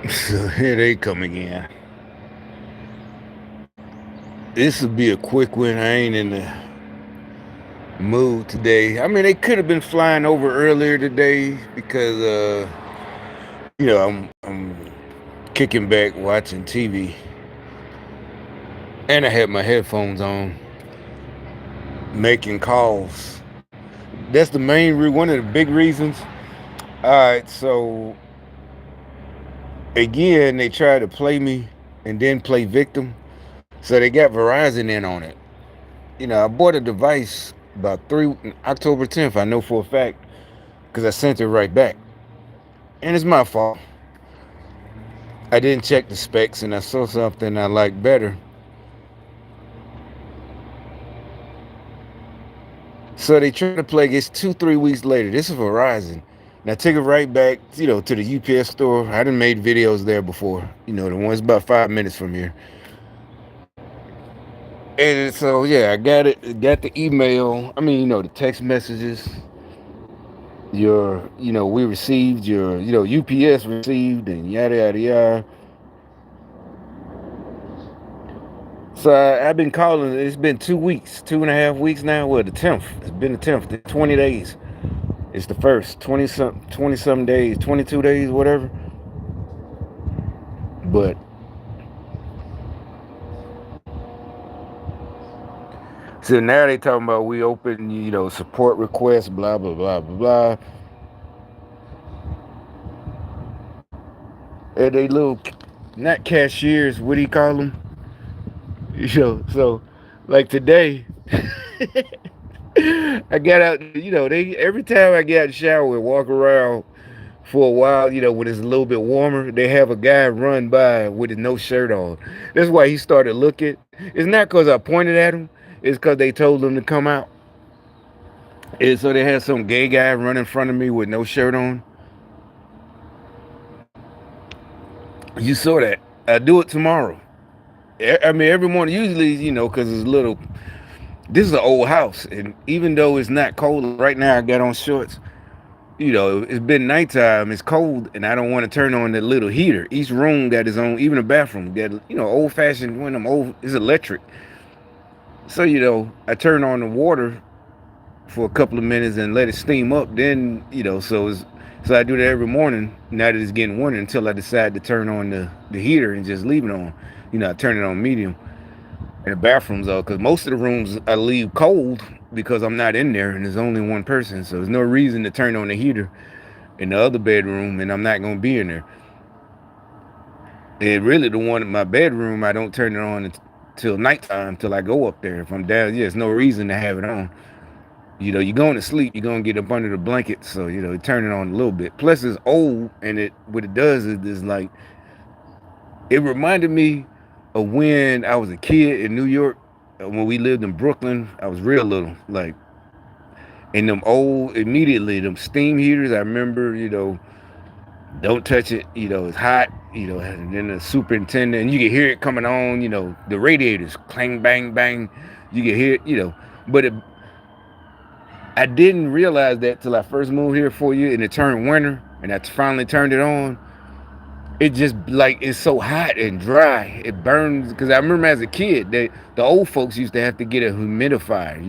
So here they come again. This will be a quick one. I ain't in the mood today. I mean, they could have been flying over earlier today because, I'm kicking back watching TV, and I had my headphones on, making calls. That's the one of the big reasons. All right, so again, they tried to play me and then play victim. So they got Verizon in on it. I bought a device about October 10th. I know for a fact because I sent it right back, and it's my fault. I didn't check the specs, and I saw something I liked better. So they try to play. It's 2, 3 weeks later. This is Verizon. And I took it right back, to the UPS store. I done made videos there before. The one's about 5 minutes from here. And so yeah, I got it. Got the email. I mean, the text messages. We received your, UPS received, and yada yada yada. So I've been calling. It's been 2 weeks, 2.5 weeks now. Well, the 10th. It's been the 10th. 20 days. It's the first 20 some days, 22 days, whatever. But so now they talking about we open, support requests, blah blah blah blah blah. And they little, not cashiers. What do you call them? So like today, I got out. They every time I get out the shower and walk around for a while, when it's a little bit warmer, they have a guy run by with his no shirt on. That's why he started looking. It's not because I pointed at him. It's because they told him to come out. And so they had some gay guy run in front of me with no shirt on. You saw that. I do it tomorrow. I mean, every morning, usually, because it's little. This is an old house, and even though it's not cold right now, I got on shorts. It's been nighttime, it's cold, and I don't want to turn on the little heater. Each room got its own, even the bathroom got, old fashioned, one of them old, it's electric. So, I turn on the water for a couple of minutes and let it steam up. Then, so I do that every morning now that it's getting warmer until I decide to turn on the heater and just leave it on. I turn it on medium. And the bathrooms are, because most of the rooms I leave cold because I'm not in there and there's only one person. So there's no reason to turn on the heater in the other bedroom, and I'm not going to be in there. And really, the one in my bedroom, I don't turn it on until nighttime, till I go up there. If I'm down, yeah, there's no reason to have it on. You're going to sleep, you're going to get up under the blanket, so, turn it on a little bit. Plus, it's old, and what it does is like, it reminded me of when I was a kid in New York, when we lived in Brooklyn. I was real little, like, in them old, immediately, them steam heaters, I remember, don't touch it, it's hot, and then the superintendent, and you can hear it coming on, the radiators, clang, bang, bang, you can hear it, but I didn't realize that till I first moved here 4 years, and it turned winter, and I finally turned it on. It just, like, it's so hot and dry, it burns, because I remember as a kid, the old folks used to have to get a humidifier,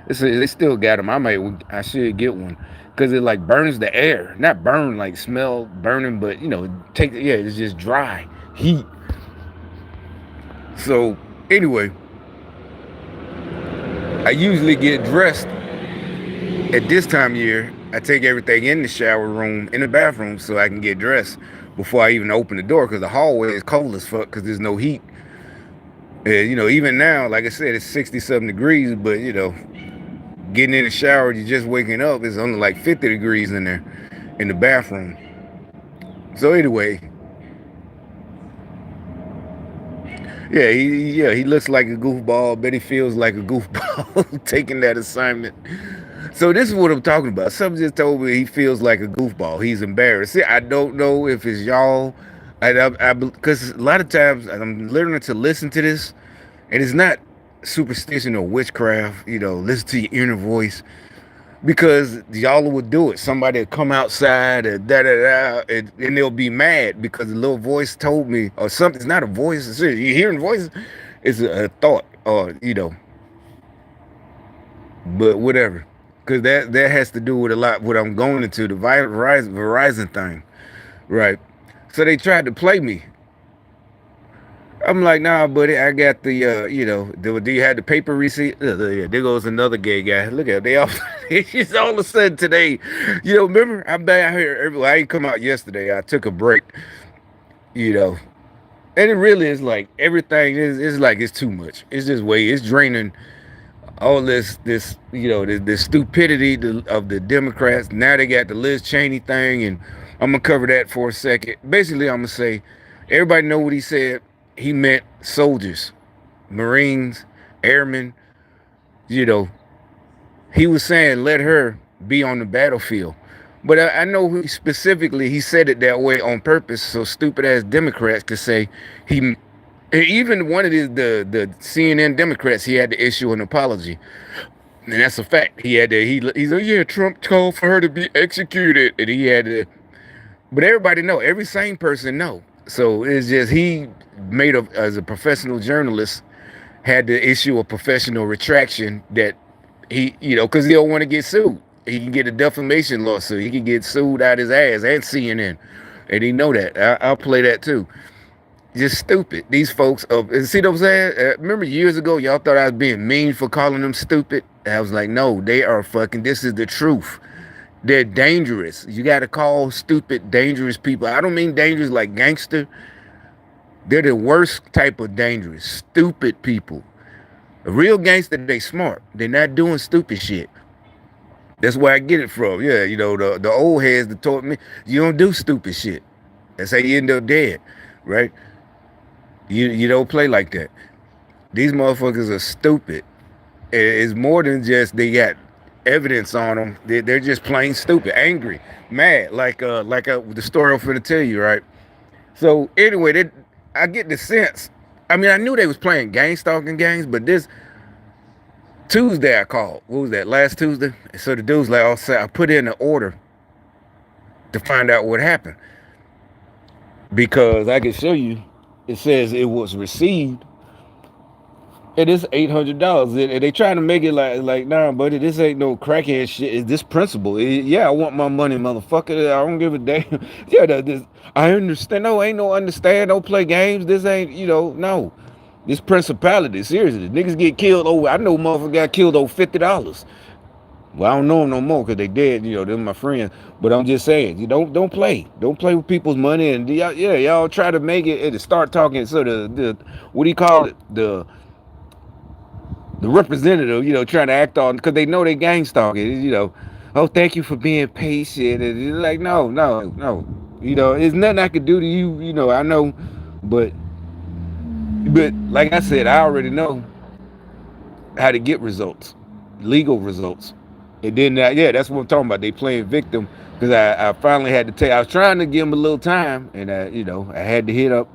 they still got them. I should get one because it like burns the air, not burn like smell burning, but it's just dry heat. So anyway, I usually get dressed at this time of year. I take everything in the shower room, in the bathroom, so I can get dressed before I even open the door because the hallway is cold as fuck because there's no heat. And even now, like I said, it's 60 something degrees, but getting in the shower, you're just waking up, it's only like 50 degrees in there in the bathroom. So anyway, he looks like a goofball, but he feels like a goofball taking that assignment. So this is what I'm talking about. Something just told me he feels like a goofball. He's embarrassed. See, I don't know if it's y'all. Because a lot of times I'm learning to listen to this, and it's not superstition or witchcraft. Listen to your inner voice. because y'all would do it. Somebody would come outside and da da da, and they'll be mad because the little voice told me or something. It's not a voice. It's, you're hearing voices. It's a thought, or but whatever. Because that has to do with a lot what I'm going into the Verizon thing, right? So they tried to play me. I'm like, nah, buddy, I got the, do you have the paper receipt? Yeah, there goes another gay guy. Look at it. They all, it's just all of a sudden today, remember, I'm back here. I ain't come out yesterday. I took a break, you know, and it really is like everything is like it's too much. It's just it's draining all this stupidity of the Democrats. Now they got the Liz Cheney thing, and I'm gonna cover that for a second. Basically, I'm gonna say everybody know what he said. He meant soldiers, Marines, airmen. You know, he was saying let her be on the battlefield. But I know specifically he said it that way on purpose, so stupid ass Democrats could say he. Even one of the CNN Democrats, he had to issue an apology, and that's a fact. He had to. He's like, yeah, Trump called for her to be executed, and he had to. But everybody know, every sane person know. So it's just he made as a professional journalist had to issue a professional retraction that because he don't want to get sued. He can get a defamation lawsuit. He can get sued out his ass and CNN, and he know that. I'll play that too. Just stupid. These folks see what I'm saying? Remember years ago, y'all thought I was being mean for calling them stupid. And I was like, no, they are fucking. This is the truth. They're dangerous. You got to call stupid dangerous people. I don't mean dangerous like gangster. They're the worst type of dangerous. Stupid people. A real gangster, they smart. They're not doing stupid shit. That's where I get it from. Yeah, the old heads that taught me you don't do stupid shit. That's how you end up dead, right? You don't play like that. These motherfuckers are stupid. It's more than just they got evidence on them. They're just plain stupid, angry, mad. Like the story I'm finna tell you, right? So anyway, I get the sense. I mean, I knew they was playing gang stalking games, but this Tuesday I called. What was that? Last Tuesday. So the dude's like, I put in an order to find out what happened because I can show you. It says it was received. It is $800, and they trying to make it like nah, buddy, this ain't no crackhead shit. It's this principle. Yeah, I want my money, motherfucker. I don't give a damn. Yeah, I understand. No, ain't no understand. Don't play games. This ain't no. This principality, seriously. Niggas get killed over. I know motherfucker got killed over $50. Well, I don't know them no more because they dead. They're my friends. But I'm just saying, you don't play. Don't play with people's money. And y'all try to make it and start talking. So the what do you call it? The representative, trying to act on because they know they gang stalking. Oh, thank you for being patient. And it's like, no, no, no. There's nothing I could do to you. I know, but like I said, I already know how to get results, legal results. And then that's what I'm talking about. They playing victim because I finally had to tell. I was trying to give them a little time, and I had to hit up,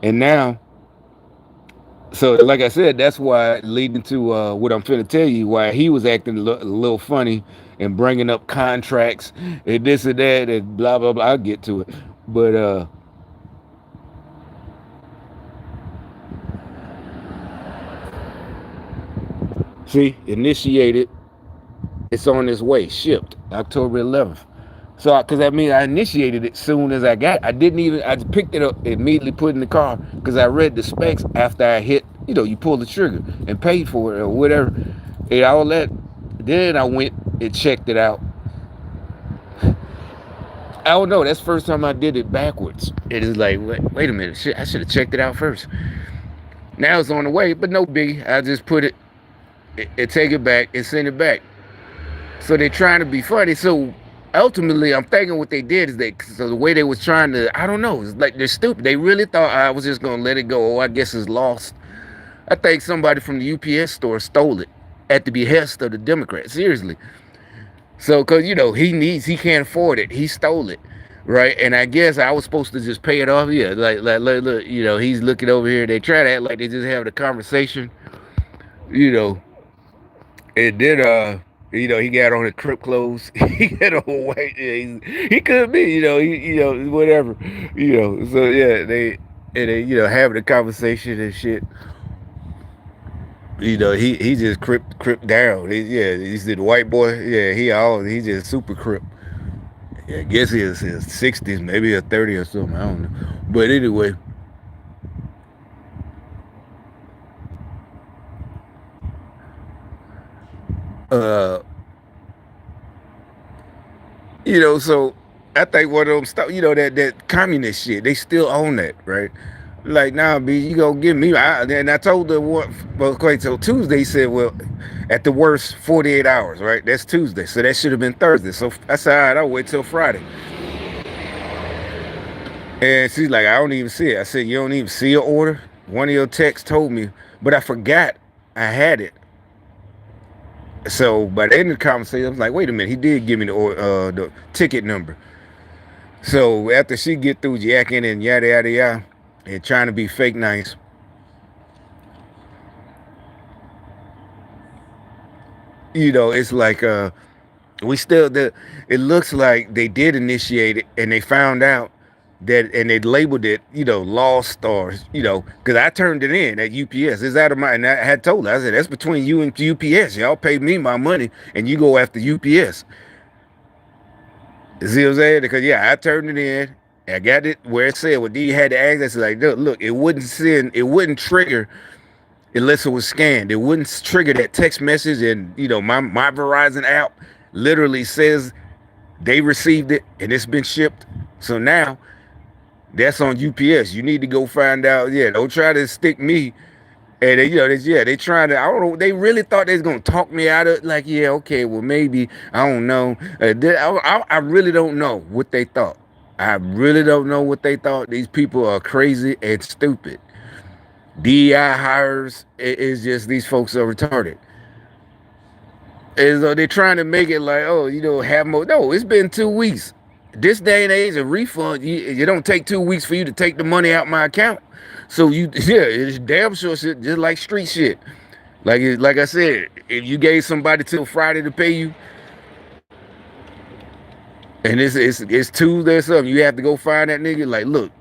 and now. So, like I said, that's why leading to what I'm finna tell you, why he was acting a little funny and bringing up contracts and this and that and blah, blah, blah. I'll get to it. But see, initiated, it's on its way, shipped October 11th. So, because I mean, I initiated it soon as I got it. I picked it up, immediately put it in the car because I read the specs after I hit, you pull the trigger and paid for it or whatever. And all that. Then I went and checked it out. I don't know. That's the first time I did it backwards. It is like, wait a minute. I should have checked it out first. Now it's on the way, but no biggie. I just put it, take it back and send it back. So they're trying to be funny. So ultimately, I'm thinking what they did is so the way they was trying to, I don't know, it's like they're stupid. They really thought I was just going to let it go. Oh, I guess it's lost. I think somebody from the UPS store stole it at the behest of the Democrats. Seriously. So, because, he can't afford it. He stole it. Right. And I guess I was supposed to just pay it off. Yeah. Like look, he's looking over here. They try to act like they just having a conversation, and then, He got on his Crip clothes. He had on white. Yeah, he could be. Whatever. So yeah, they having a conversation and shit. He just crip down. He's the white boy. Yeah, he just super crip. Yeah, I guess his 60s, maybe a 30 or something. I don't know. But anyway, uh, so I think one of them stuff, that communist shit, they still own that, right? Like, nah, B, you gonna give me. And I told her what, well, okay, so Tuesday he said, well, at the worst, 48 hours, right? That's Tuesday. So that should have been Thursday. So I said, all right, I'll wait till Friday. And she's like, I don't even see it. I said, you don't even see your order? One of your texts told me, but I forgot I had it. So by the end of the conversation, I was like, wait a minute, he did give me the ticket number. So after she get through yakking and yada yada yada and trying to be fake nice, it's like we still it looks like they did initiate it and they found out that and they labeled it, lost or because I turned it in at UPS. It's out of my and I had told her, I said, that's between you and UPS. Y'all pay me my money and you go after UPS. See what I'm saying? Because yeah, I turned it in. I got it where it said, well, do you had the access? Like, look, it wouldn't trigger unless it was scanned. It wouldn't trigger that text message. And, my Verizon app literally says they received it and it's been shipped. So now that's on UPS. You need to go find out. Yeah, don't try to stick me. And they trying to. I don't know. They really thought they was gonna talk me out of. Like, yeah, okay, well, maybe I don't know. I really don't know what they thought. I really don't know what they thought. These people are crazy and stupid. DEI hires is just these folks are retarded. And so they're trying to make it like, oh, have more. No, it's been 2 weeks. This day and age, a refund, you don't take 2 weeks for you to take the money out my account. So it's damn sure shit, just like street shit. Like I said, if you gave somebody till Friday to pay you, and it's Tuesday or something, you have to go find that nigga. Like, look,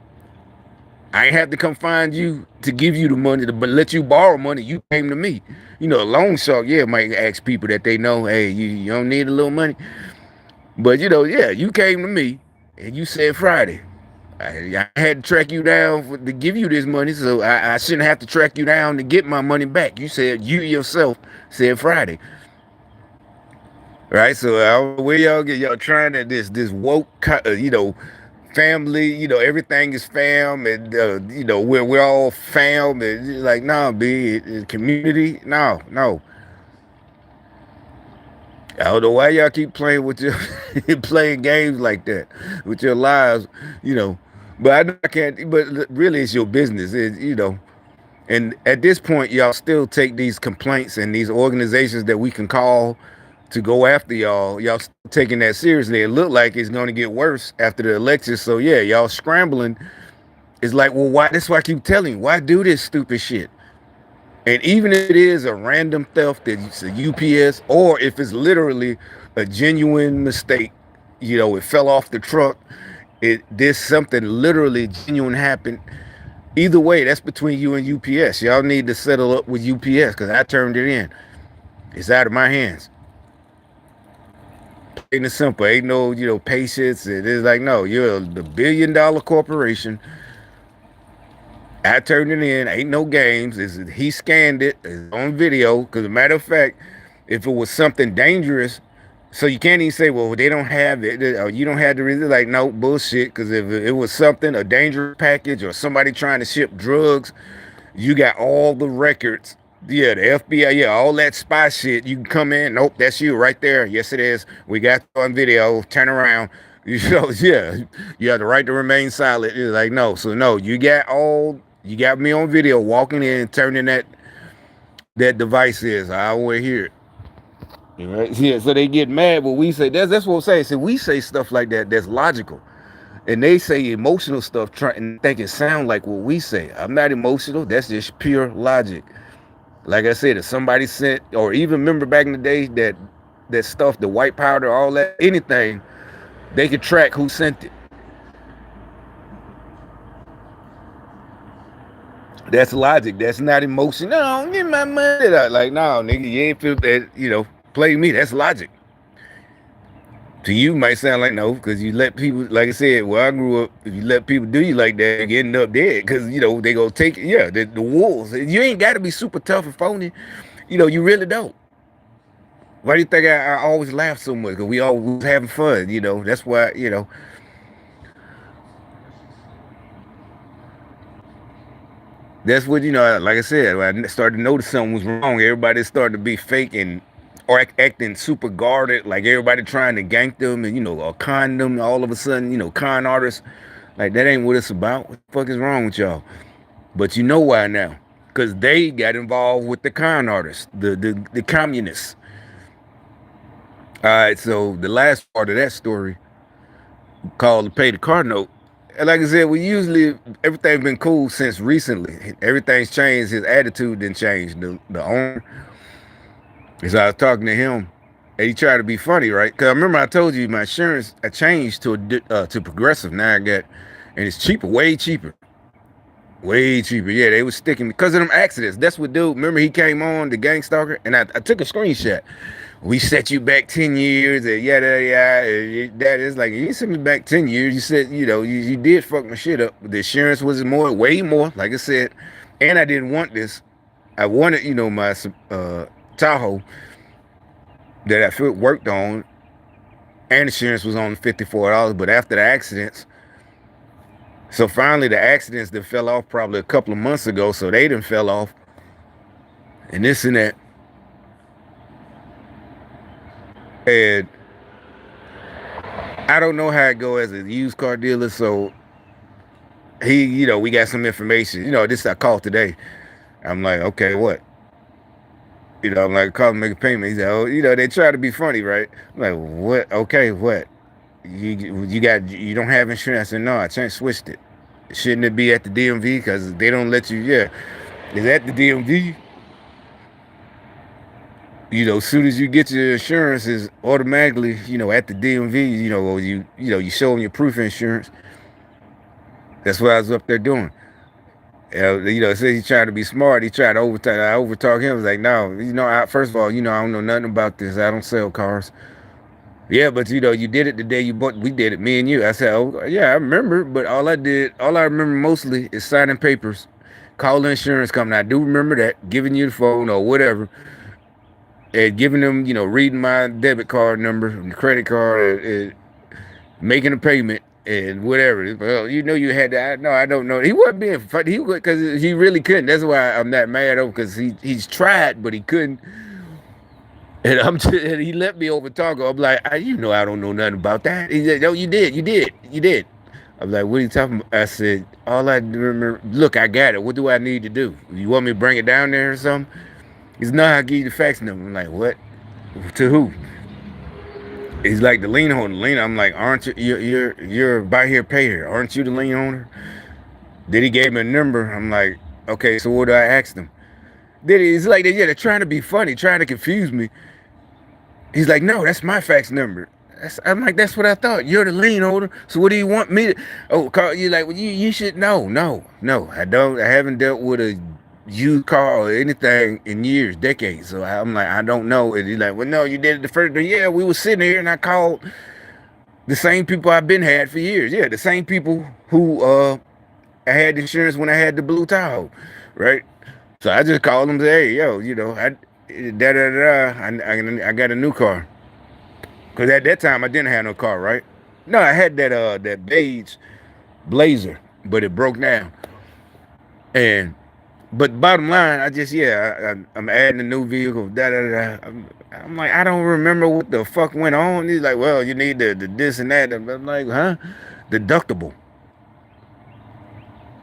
I ain't have to come find you to give you the money to let you borrow money. You came to me. A loan shark, might ask people that they know, hey, you don't need a little money. But you came to me and you said Friday. I had to track you down to give you this money, so I shouldn't have to track you down to get my money back. You said you yourself said Friday, right? So where y'all trying to this woke, family, everything is fam, and we're all fam, and like no, be community, no. I don't know why y'all keep playing with your playing games like that with your lives, But I know I can't. But really, it's your business, And at this point, y'all still take these complaints and these organizations that we can call to go after y'all. Y'all taking that seriously. It looked like it's going to get worse after the election. So yeah, y'all scrambling. It's like, well, why? That's why I keep telling you, why do this stupid shit? And even if it is a random theft that it's a UPS, or if it's literally a genuine mistake, it fell off the truck, there's something literally genuine happened. Either way, that's between you and UPS. Y'all need to settle up with UPS because I turned it in. It's out of my hands. Plain and simple. Ain't no, patience. It is like, no, you're the billion-dollar corporation. I turned it in. Ain't no games. He scanned it. It's on video. Because, as a matter of fact, if it was something dangerous, so you can't even say, well, they don't have it. Or you don't have the reason. Like, no, bullshit. Because if it was something, a dangerous package or somebody trying to ship drugs, you got all the records. Yeah, the FBI, yeah, all that spy shit. You can come in. Nope, that's you right there. Yes, it is. We got on video. Turn around. Yeah, you have the right to remain silent. It's like, no. So, no, you got me on video walking in and turning that device is. I want to hear it. Right? Yeah, so they get mad when we say that's what I'm saying. So we say stuff like that that's logical. And they say emotional stuff trying to think it sound like what we say. I'm not emotional. That's just pure logic. Like I said, if somebody sent, or even remember back in the day that that stuff, the white powder, all that, anything, they could track who sent it. That's logic. That's not emotion. No, give my money. Like, no, nigga, you ain't feel that, play me. That's logic. To you might sound like no, because you let people, like I said, where I grew up, if you let people do you like that, you end up dead, because, they go take it. Yeah, the wolves. You ain't got to be super tough and phony. You really don't. Why do you think I always laugh so much? Because we always having fun, That's why, That's what, like I said, when I started to notice something was wrong, everybody started to be fake or acting super guarded, like everybody trying to gank them and, or con them. All of a sudden, con artists, like that ain't what it's about. What the fuck is wrong with y'all? But you know why now? Because they got involved with the con artists, the communists. All right, so the last part of that story, called to pay the car note. And like I said, everything's been cool since recently. Everything's changed. His attitude didn't change. The owner, as I was talking to him, and he tried to be funny, right? Because I remember I told you my insurance, I changed to Progressive. Now I got, and it's cheaper, way cheaper. Way cheaper. Yeah, they was sticking because of them accidents. That's what dude, remember he came on, the gang stalker, and I took a screenshot. We set you back 10 years and yada. That is like, you sent me back 10 years. You said, you did fuck my shit up. The insurance was way more, like I said. And I didn't want this. I wanted, my Tahoe that I worked on, and insurance was on $54. But after the accidents, so finally the accidents that fell off probably a couple of months ago, so they done fell off. And this and that. And I don't know how it go as a used car dealer, so we got some information. This I called today. I'm like, okay, what? I'm like, call him, make a payment. He said, oh, they try to be funny, right? I'm like, what? Okay, what? You don't have insurance? I said, no, I switched it. Shouldn't it be at the DMV? Because they don't let you, it's at the DMV. As soon as you get your insurance, is automatically, at the DMV, or you show them your proof of insurance. That's what I was up there doing. It says he tried to be smart. He tried to overtalk. I overtalk him. I was like, no, first of all, I don't know nothing about this. I don't sell cars. Yeah, but you did it the day you bought. We did it, me and you. I said, oh yeah, I remember. But all I remember mostly is signing papers, calling the insurance company. I do remember that, giving you the phone or whatever. And giving them, reading my debit card number, and credit card, and making a payment, and whatever. Well, you had that. No, I don't know. He wasn't being funny. Because he really couldn't. That's why I'm not mad at him, because he's tried, but he couldn't. And and he let me over talk. I'm like, I don't know nothing about that. He said, no, you did. I'm like, what are you talking about? I said, all I remember, look, I got it. What do I need to do? You want me to bring it down there or something? He's not, I'll give you the fax number. I'm like, what? To who? He's like, the lien holder. I'm like, aren't you? You're buy here, pay here. Aren't you the lien owner? Then he gave me a number. I'm like, okay, so what do I ask them? Then he's like, they're trying to be funny, trying to confuse me. He's like, no, that's my fax number. I'm like, that's what I thought. You're the lien holder. So what do you want me to? Oh, call you like, well, you should know. No, I don't. I haven't dealt with a used car or anything in years, decades. So I'm like, I don't know. And he's like, well, no, you did it the first day. Yeah, we were sitting here and I called the same people I've been had for years. Yeah, the same people who I had insurance when I had the blue Tahoe, right? So I just called them and said, hey, yo, I got a new car. Because at that time I didn't have no car, right? No, I had that beige Blazer, but it broke down. But bottom line, I'm adding a new vehicle. I'm like, I don't remember what the fuck went on. He's like, well, you need the this and that. I'm like, huh? Deductible.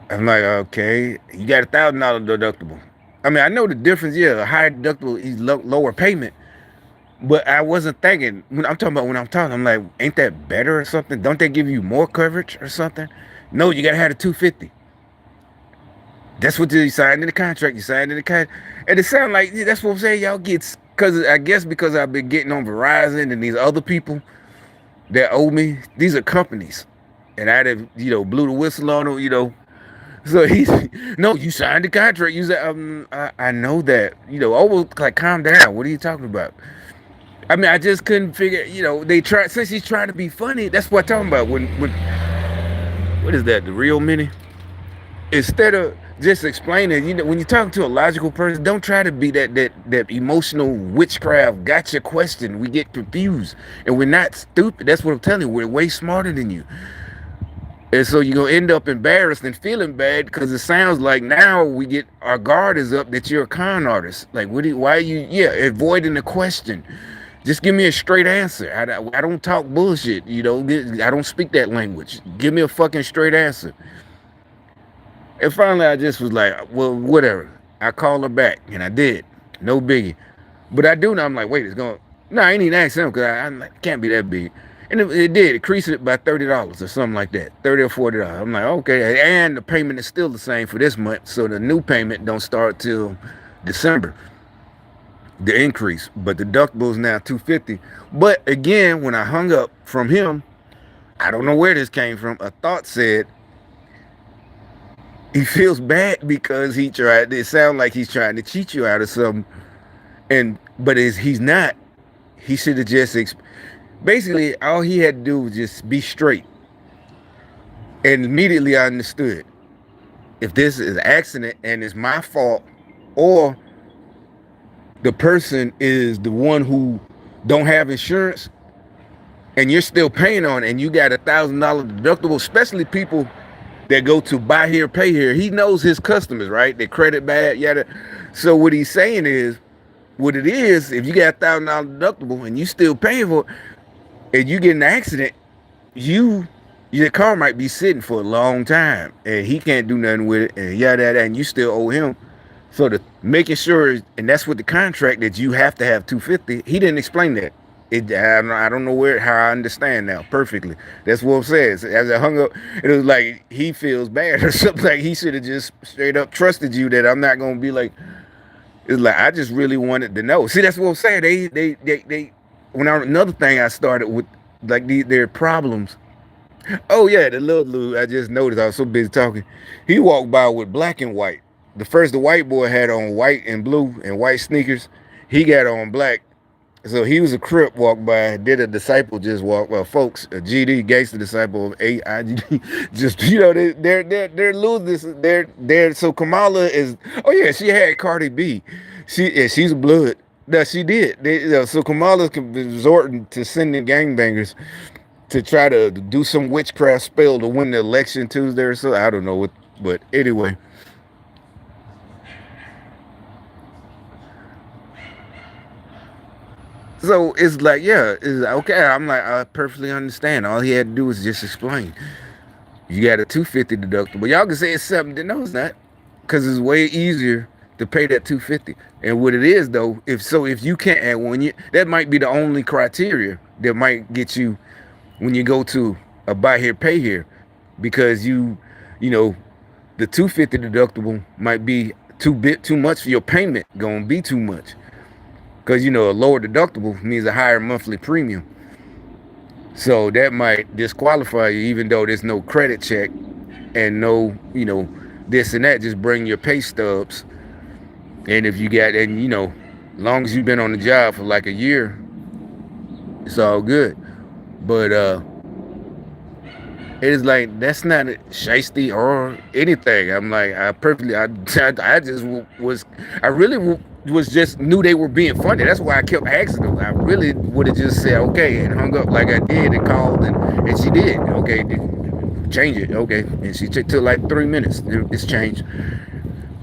I'm like, okay, you got $1,000 deductible. I mean, I know the difference. Yeah, a higher deductible is lower payment. But I wasn't thinking, when I'm talking, I'm like, ain't that better or something? Don't they give you more coverage or something? No, you got to have the 250. That's what you signed in the contract. And it sounds like, that's what I'm saying. Y'all get because I guess because I've been getting on Verizon and these other people that owe me, these are companies. And I'd have, blew the whistle on them, So he's, no, you signed the contract. You said, I know that, like, calm down. What are you talking about? I mean, I just couldn't figure, they try, since he's trying to be funny, that's what I'm talking about. When what is that, the real mini? Instead of just explaining, when you're talking to a logical person, don't try to be that emotional witchcraft gotcha question. We get confused, and we're not stupid. That's what I'm telling you. We're way smarter than you, and so you're gonna end up embarrassed and feeling bad because it sounds like now we get our guard is up that you're a con artist. Like, why are you? Yeah, avoiding the question. Just give me a straight answer. I don't talk bullshit. I don't speak that language. Give me a fucking straight answer. And finally, I just was like, well, whatever. I called her back, and I did. No biggie. But I do know, I'm like, wait, it's going, no, I ain't even asked him because I'm like, can't be that big. And it did. It increased it by $30 or something like that, $30 or $40. I'm like, okay. And the payment is still the same for this month. So the new payment don't start till December, the increase. But the deductible is now $250. But again, when I hung up from him, I don't know where this came from. A thought said, he feels bad because he tried. It sounds like he's trying to cheat you out of something, but he's not. He should have just basically all he had to do was just be straight. And immediately I understood. If this is an accident and it's my fault, or the person is the one who don't have insurance, and you're still paying on it, and you got $1,000 deductible, especially people that go to buy here, pay here. He knows his customers, right? They credit bad, yada. So what he's saying is, what it is, if you got $1,000 deductible and you still paying for it, and you get an accident, your car might be sitting for a long time, and he can't do nothing with it, and yada, and you still owe him. So making sure, and that's what the contract that you have to have $250. He didn't explain that. I don't know how I understand now perfectly. That's what it says. As I hung up, it was like he feels bad or something. Like he should have just straight up trusted you that I'm not gonna be like. It's like I just really wanted to know. See, that's what I'm saying. They. Another thing I started with, like their problems. Oh yeah, the little dude. I just noticed. I was so busy talking. He walked by with black and white. The white boy had on white and blue and white sneakers. He got on black. So he was a Crip, walked by, did a disciple just walk, well, folks, a GD, gangster disciple of AIGD, just, they're losing this, so Kamala is, oh yeah, she had Cardi B, she's a blood, no, she did, so Kamala's resorting to sending gangbangers to try to do some witchcraft spell to win the election Tuesday or so, I don't know what, but anyway. So it's like, yeah, it's okay. I'm like, I perfectly understand. All he had to do was just explain. You got a $250 deductible. Y'all can say it's something. No, it's not, because it's way easier to pay that $250. And what it is though, if you can't add one, that might be the only criteria that might get you when you go to a buy here, pay here, because the $250 deductible might be too much for your payment. Gonna be too much. Because, a lower deductible means a higher monthly premium. So that might disqualify you, even though there's no credit check and no, this and that. Just bring your pay stubs. And if you got, as long as you've been on the job for like a year, it's all good. But it is like, that's not a shiesty or anything. I'm like, I really just knew they were being funny. That's why I kept asking them. I really would have just said okay and hung up like I did and called and she did. Okay, change it. Okay, and she took like 3 minutes. It's changed.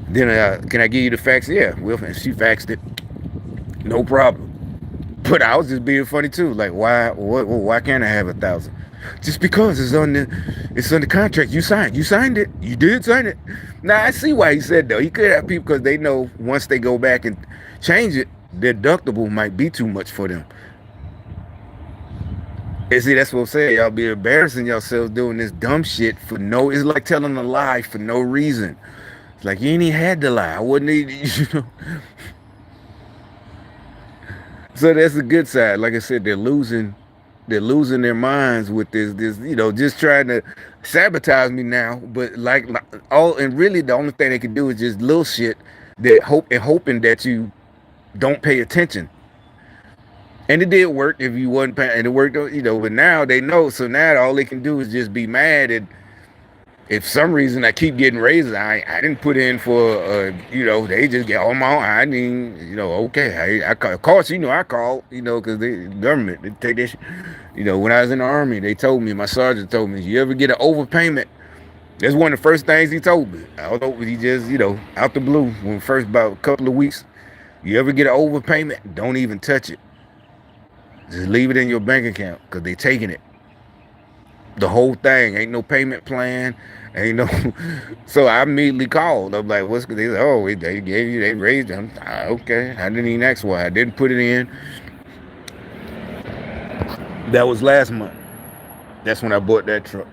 Then can I give you the fax? Yeah, well, she faxed it. No problem. But I was just being funny too. Like, why can't I have 1,000? Just because it's on the contract. You signed it. You did sign it. Now I see why he said though. He could have people because they know once they go back and change it, their deductible might be too much for them. And see, that's what I'm saying. Y'all be embarrassing yourselves doing this dumb shit for no. It's like telling a lie for no reason. It's like you ain't even had to lie. I wouldn't even, So that's the good side. Like I said, they're losing their minds with this, just trying to sabotage me now. But like all, and really the only thing they can do is just little shit that hoping that you don't pay attention. And it did work if you wasn't paying, and it worked, but now they know. So now all they can do is just be mad at if some reason I keep getting raises. I didn't put in for they just get on my own. I didn't, okay. Of course, I called, because the government, they take this. When I was in the army, they told me, my sergeant told me, you ever get an overpayment? That's one of the first things he told me. Although he just, out the blue, when first about a couple of weeks, you ever get an overpayment? Don't even touch it. Just leave it in your bank account because they taking it. The whole thing. Ain't no payment plan. Ain't no. So I immediately called. I'm like, what's they said, oh, they gave you, they raised them. Okay. I didn't even ask why. I didn't put it in. That was last month. That's when I bought that truck.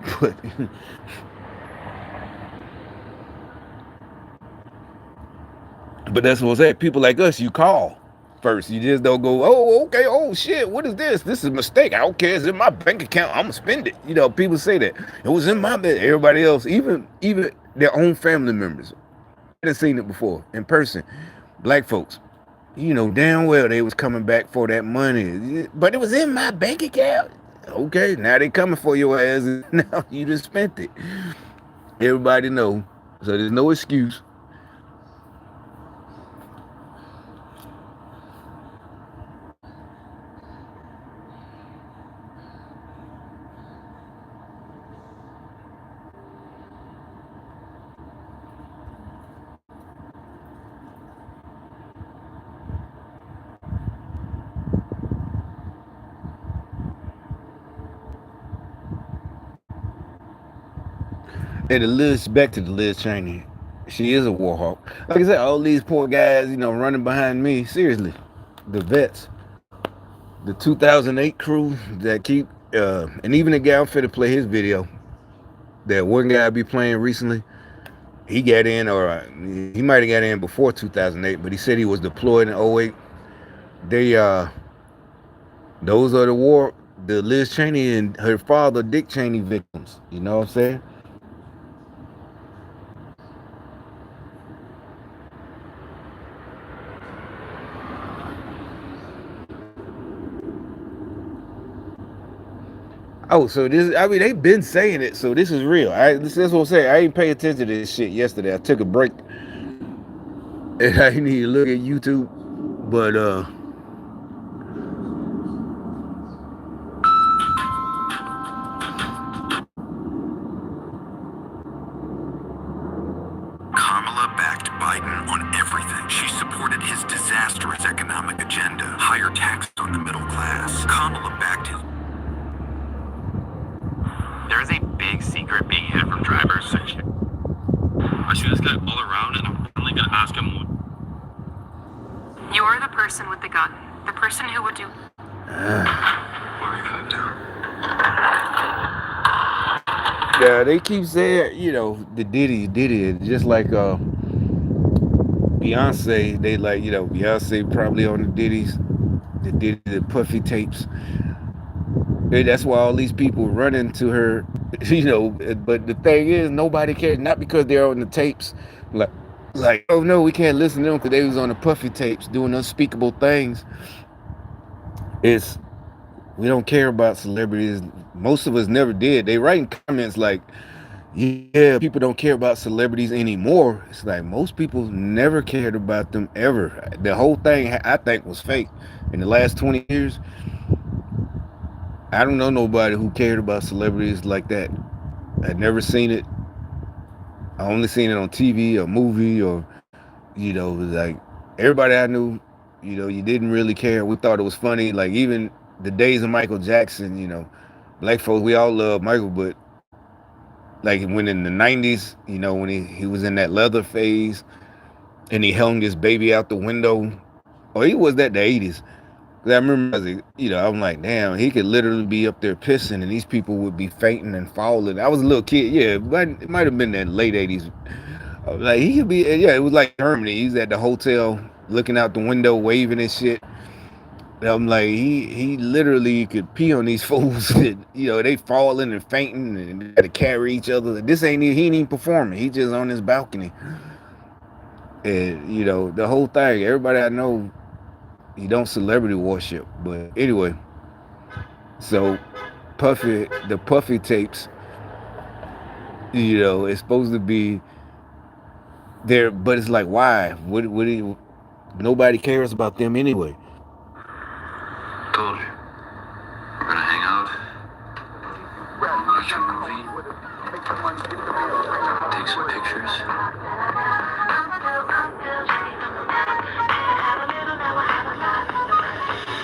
But that's what I'm saying. People like us, you call first. You just don't go, oh, okay, oh shit, what is this? This is a mistake. I don't care. It's in my bank account. I'm gonna spend it. People say that. It was in my bed. Everybody else, even their own family members, hadn't seen it before in person. Black folks, damn well they was coming back for that money. But it was in my bank account. Okay, now they coming for your ass, and now you just spent it. Everybody know. So there's no excuse. And the Liz, back to the Liz Cheney. She is a war hawk. Like I said, all these poor guys, running behind me. Seriously, the vets, the 2008 crew that keep, and even the guy I'm finna play his video. That one guy I be playing recently, he got in, or he might have got in before 2008, but he said he was deployed in '08. They, those are the Liz Cheney and her father, Dick Cheney victims. You know what I'm saying? Oh, so this, I mean, they've been saying it, so this is real. This is what I'm saying. I ain't pay attention to this shit yesterday. I took a break and I need to look at YouTube. But Kamala backed Biden on everything. She supported his disastrous economic agenda, higher tax on the middle class. Kamala backed his. There is a big secret being hidden from drivers. I see this guy all around, and I'm finally gonna ask him what. You're the person with the gun. The person who would do. Mark that down. yeah, they keep saying, the Diddy, just like Beyonce. They like, Beyonce probably on the Diddy's, the Puffy tapes. And that's why all these people run into her, But the thing is, nobody cares. Not because they're on the tapes, like, oh no, we can't listen to them because they was on the Puffy tapes doing unspeakable things. It's we don't care about celebrities. Most of us never did. They write in comments like, yeah, people don't care about celebrities anymore. It's like most people never cared about them ever. The whole thing, I think, was fake. In the last 20 years, I don't know nobody who cared about celebrities like that. I'd never seen it. I only seen it on TV or movie, or like everybody I knew, you didn't really care. We thought it was funny. Like even the days of Michael Jackson, black folks, we all love Michael, but like when in the 90s, when he was in that leather phase and he hung his baby out the window, or he was that the 80s. I remember, I'm like, damn, he could literally be up there pissing and these people would be fainting and falling. I was a little kid, yeah, but it might have been that late 80s. Like, he could be, yeah, it was like Germany. He's at the hotel looking out the window, waving and shit. I'm like, he literally could pee on these fools. And, they falling and fainting and got to carry each other. He ain't even performing. He just on his balcony. And the whole thing. Everybody I know, he don't celebrity worship. But anyway, so the Puffy tapes, it's supposed to be there, but it's like, why? Nobody cares about them anyway. Told you. We're gonna hang out. Watch a movie. Take some pictures.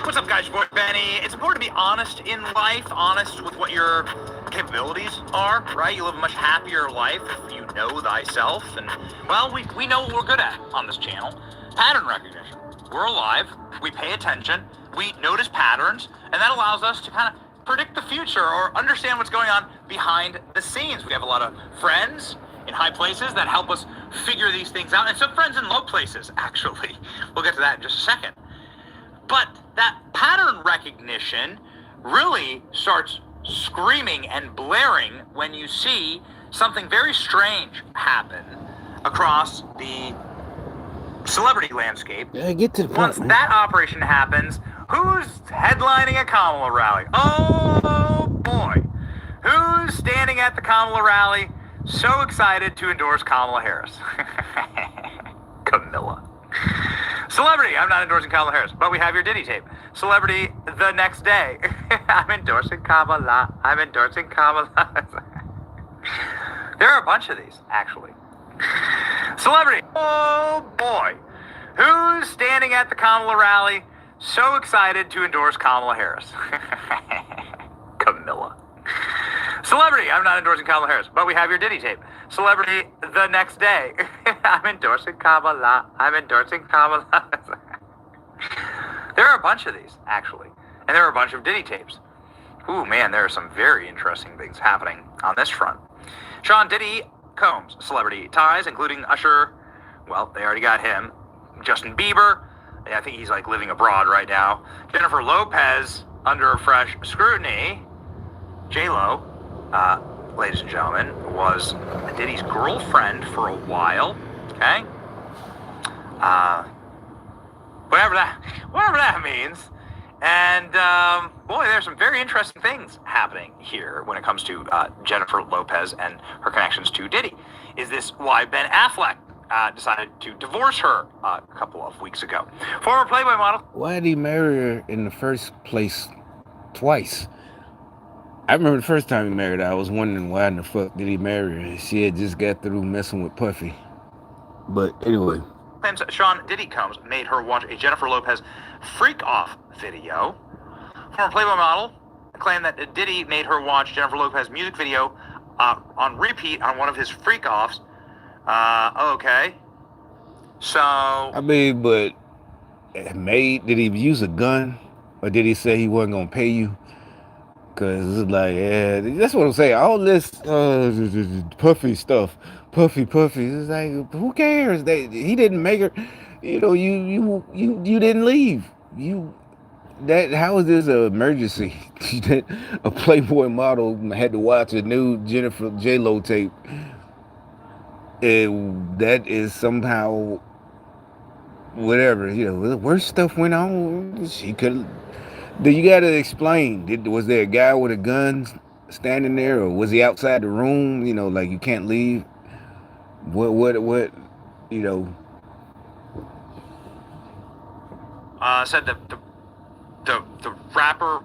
What's up, guys? Your boy Benny. It's important to be honest in life, honest with what your capabilities are, right? You live a much happier life if you know thyself. And, well, we know what we're good at on this channel. Pattern recognition. We're alive. We pay attention. We notice patterns. And that allows us to kind of predict the future or understand what's going on behind the scenes. We have a lot of friends in high places that help us figure these things out. And some friends in low places, actually. We'll get to that in just a second. But that pattern recognition really starts screaming and blaring when you see something very strange happen across the celebrity landscape. Yeah, get to the point. Once that operation happens, who's headlining a Kamala rally? Oh boy. Who's standing at the Kamala rally so excited to endorse Kamala Harris? Camilla. Celebrity, I'm not endorsing Kamala Harris, but we have your Diddy tape. Celebrity, the next day. I'm endorsing Kamala. I'm endorsing Kamala. There are a bunch of these, actually. Celebrity, oh boy. Who's standing at the Kamala rally so excited to endorse Kamala Harris? Camilla. Celebrity, I'm not endorsing Kamala Harris, but we have your Diddy tape. Celebrity, the next day. I'm endorsing Kamala. I'm endorsing Kamala. There are a bunch of these, actually. And there are a bunch of Diddy tapes. Ooh, man, there are some very interesting things happening on this front. Sean Diddy Combs, celebrity ties, including Usher. Well, they already got him. Justin Bieber. I think he's like living abroad right now. Jennifer Lopez, under fresh scrutiny. J-Lo, ladies and gentlemen, was Diddy's girlfriend for a while. Okay? Whatever that means. And, boy, there's some very interesting things happening here when it comes to Jennifer Lopez and her connections to Diddy. Is this why Ben Affleck decided to divorce her a couple of weeks ago? Former Playboy model. Why did he marry her in the first place twice? I remember the first time he married her, I was wondering why in the fuck did he marry her? She had just got through messing with Puffy. But anyway. Claims Sean Diddy Combs made her watch a Jennifer Lopez freak-off video. Former Playboy model claimed that Diddy made her watch Jennifer Lopez music video on repeat on one of his freak-offs. Okay. So... I mean, but did he use a gun? Or did he say he wasn't going to pay you? Because it's like, yeah, that's what I'm saying. All this Puffy stuff. Puffy. It's like, who cares? He didn't make her. You didn't leave. How is this an emergency? A Playboy model had to watch a new Jennifer J-Lo tape. And that is somehow whatever. Worse stuff went on. She could. You got to explain. Was there a guy with a gun standing there, or was he outside the room? Like you can't leave. What? Said that the rapper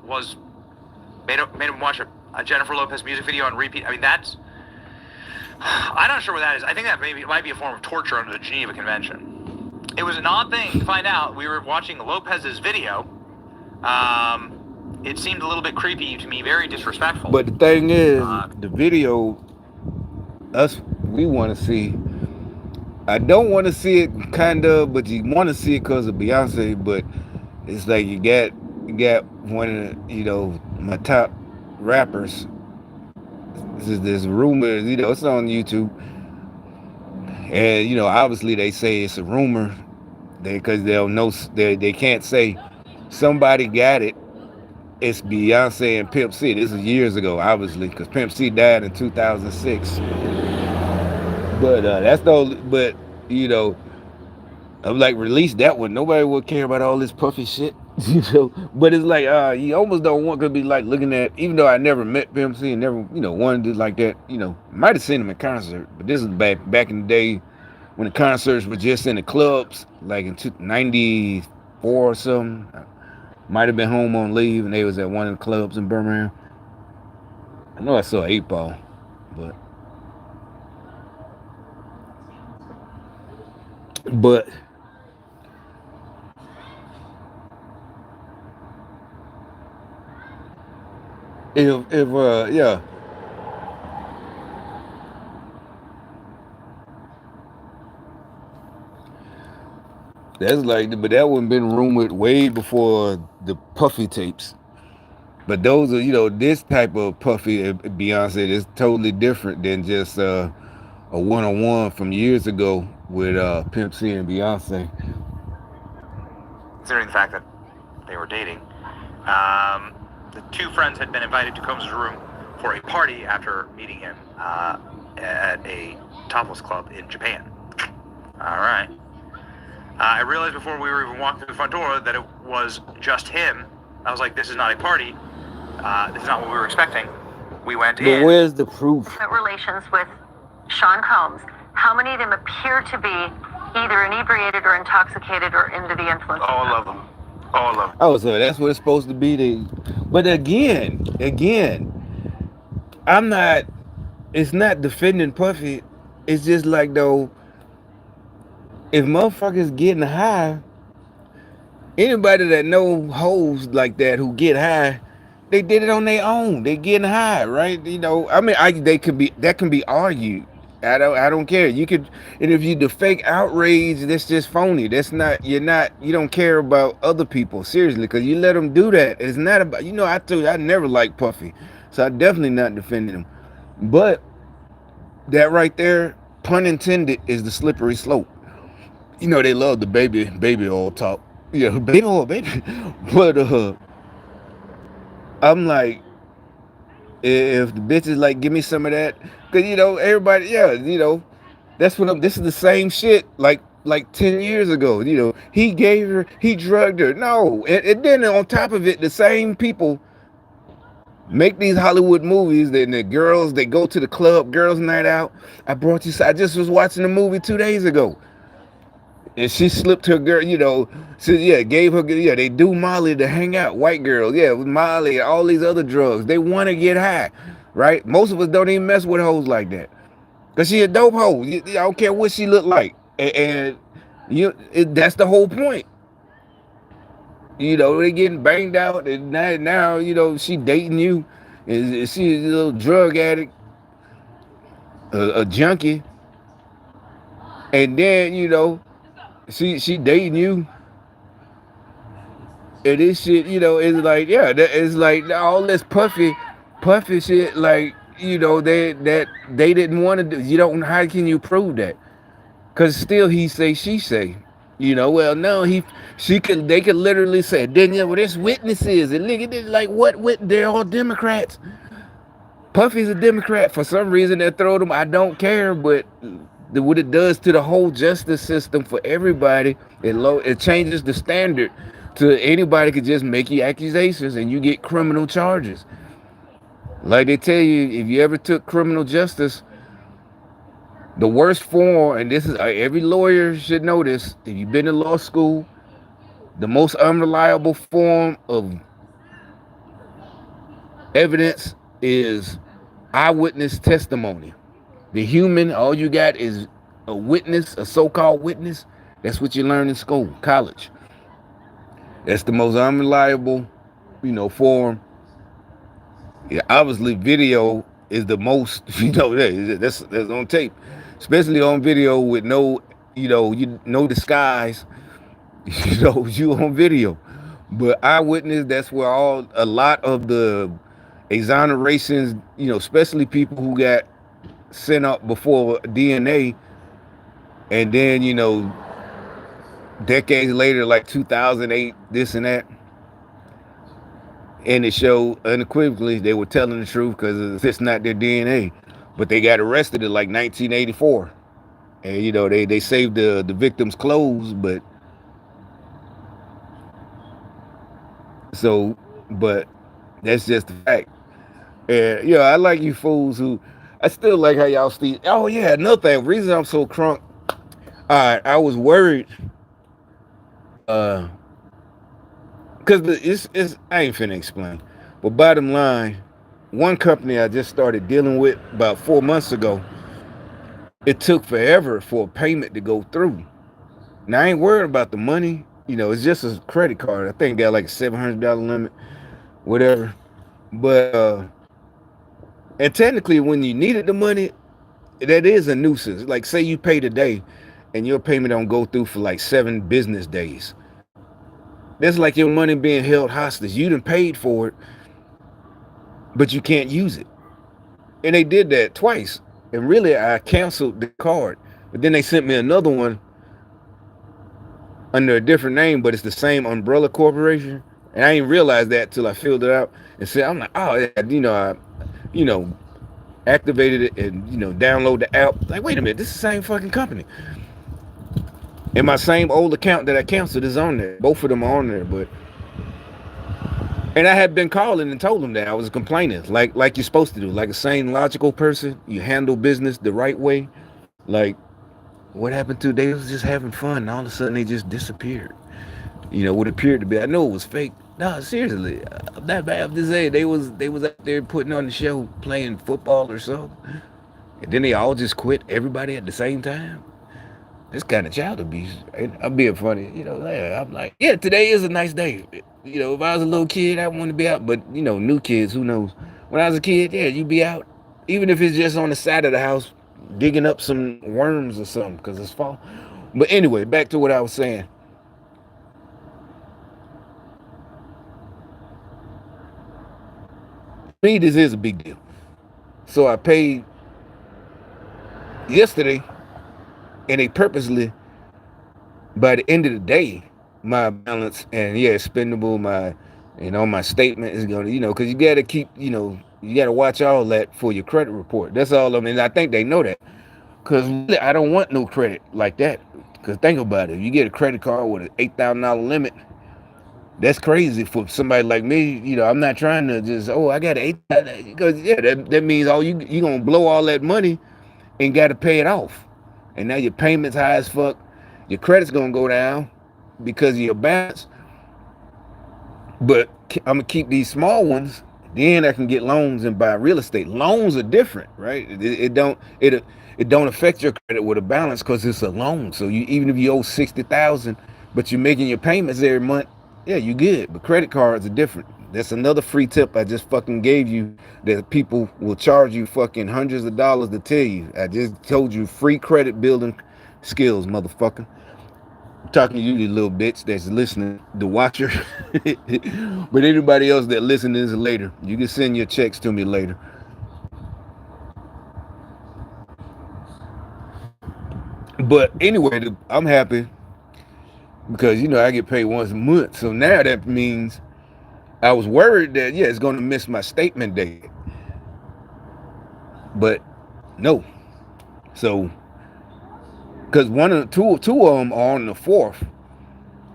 made him watch a Jennifer Lopez music video on repeat. I mean, I'm not sure what that is. I think that might be a form of torture under the Geneva Convention. It was an odd thing to find out. We were watching Lopez's video. It seemed a little bit creepy to me, very disrespectful. But the thing is, the video, we want to see. I don't want to see it, kind of, but you want to see it because of Beyonce. But it's like you got one of my top rappers. There's rumors, it's on YouTube, and obviously they say it's a rumor, because they'll know they can't say somebody got it. It's Beyonce and Pimp C. This is years ago, obviously, because Pimp C died in 2006. But that's the only, but you know, I'm like, release that one. Nobody would care about all this puffy shit. You know, but it's like you almost don't want to be like looking at, even though I never met Pimp C and never, you know, wanted it like that, you know, might have seen him in concert, but this is back in the day when the concerts were just in the clubs, like in 94 or something. Might have been home on leave and they was at one of the clubs in Birmingham. I know I saw 8 Ball, but if yeah, that's like, but that one been rumored way before the Puffy tapes. But those are, you know, this type of Puffy Beyonce is totally different than just a one-on-one from years ago with Pimp C and Beyonce. Considering the fact that they were dating, the two friends had been invited to Combs' room for a party after meeting him at a topless club in Japan. All right. I realized before we were even walking through the front door that it was just him. I was like, this is not a party. This is not what we were expecting. We went in. But where's the proof? Relations with Sean Combs. How many of them appear to be either inebriated or intoxicated or under the influence? All of them. All of them. Oh, so that's what it's supposed to be. But again, I'm not. It's not defending Puffy. It's just like, though, if motherfuckers getting high, anybody that know hoes like that who get high, they did it on their own. They getting high, right? You know, I mean, that can be argued. I don't care. You could, and if you the fake outrage, that's just phony. That's not. You don't care about other people seriously, because you let them do that. It's not about, you know. I told you I never liked Puffy, so I definitely not defending him. But that right there, pun intended, is the slippery slope. You know, they love the baby oil talk. Yeah, baby oil, baby. But I'm like, if the bitches like, give me some of that, because, you know, everybody, yeah, you know, that's what this is the same shit like 10 years ago. You know, he gave her, he drugged her. No, and then on top of it, the same people make these Hollywood movies. Then the girls, they go to the club, girls' night out. I just was watching a movie 2 days ago. And she slipped her girl, you know, so yeah, gave her, yeah, they do Molly to hang out, white girls, yeah, with Molly, all these other drugs. They want to get high, right? Most of us don't even mess with hoes like that, because she a dope hoe. I don't care what she look like. And that's the whole point. You know, they getting banged out, and now, you know, she dating you, and she's a little drug addict, a junkie, and then, you know, she dating you, and this shit, you know, is like, yeah, it's like all this puffy shit, like, you know, they didn't want to do. You don't. How can you prove that? Because still, he say, she say. You know, well, no, they could literally say, Danielle, well, there's witnesses, and look at this, like, what? They're all Democrats. Puffy's a Democrat. For some reason, they throw them. I don't care, but what it does to the whole justice system for everybody, it changes the standard to anybody could just make you accusations and you get criminal charges. Like they tell you, if you ever took criminal justice, the worst form, and this is, every lawyer should know this, if you've been to law school, the most unreliable form of evidence is eyewitness testimony. The human, all you got is a witness, a so-called witness. That's what you learn in school, college. That's the most unreliable, you know, form. Yeah, obviously video is the most, you know, that's on tape, especially on video with no disguise. You know, you on video. But eyewitness, that's where a lot of the exonerations, you know, especially people who got sent up before DNA, and then, you know, decades later, like 2008, this and that, And it showed unequivocally they were telling the truth because it's not their DNA. But they got arrested in like 1984. And, you know, they saved the victim's clothes, but so, but that's just the fact. And, you know, I like you fools who, I still like how y'all still, oh yeah, another thing, reason I'm so crunk, I was worried, because it's, I ain't finna explain, but bottom line, one company I just started dealing with about 4 months ago, it took forever for a payment to go through. Now I ain't worried about the money, you know, it's just a credit card. I think got like a $700 limit, whatever. But and technically when you needed the money, that is a nuisance. Like say you pay today and your payment don't go through for like 7 business days. That's like your money being held hostage. You done paid for it, but you can't use it. And they did that twice. And really I canceled the card. But then they sent me another one under a different name, but it's the same umbrella corporation. And I didn't realize that till I filled it out and said, I'm like, oh, yeah, you know, activated it and, you know, download the app. Like, wait a minute, this is the same fucking company. And my same old account that I canceled is on there. Both of them are on there, but. And I had been calling and told them that I was complaining, like you're supposed to do, like a sane, logical person. You handle business the right way. Like, what happened to? They was just having fun, and all of a sudden they just disappeared. You know, what appeared to be. I know it was fake. No, seriously, I'm not bad to say they was out there putting on the show, playing football or something, and then they all just quit. Everybody at the same time. This kind of child abuse. I'm being funny, you know. I'm like, yeah, today is a nice day. You know, if I was a little kid, I want to be out. But you know, new kids, who knows? When I was a kid, yeah, you be out, even if it's just on the side of the house, digging up some worms or something, because it's fall. But anyway, back to what I was saying. To me, this is a big deal. So I paid yesterday, and they purposely, by the end of the day, my balance and yeah, expendable, my, you know, my statement is gonna, you know, because you gotta keep, you know, you gotta watch all that for your credit report. That's all. I mean, I think they know that, because really, I don't want no credit like that. Because think about it, you get a credit card with an $8,000 limit. That's crazy for somebody like me. You know, I'm not trying to just, oh, I got an $8,000, because yeah, that means all you gonna blow all that money and got to pay it off. And now your payment's high as fuck. Your credit's gonna go down because of your balance. But I'm gonna keep these small ones. Then I can get loans and buy real estate. Loans are different, right? It don't affect your credit with a balance because it's a loan. So you, even if you owe $60,000, but you're making your payments every month, yeah, you good. But credit cards are different. That's another free tip I just fucking gave you, that people will charge you fucking hundreds of dollars to tell you. I just told you free credit building skills, motherfucker. I'm talking to you, you little bitch that's listening, the watcher. But anybody else that listens later, you can send your checks to me later. But anyway, I'm happy because, you know, I get paid once a month. So now that means I was worried that, yeah, it's going to miss my statement date. But no. So, because two of them are on the 4th.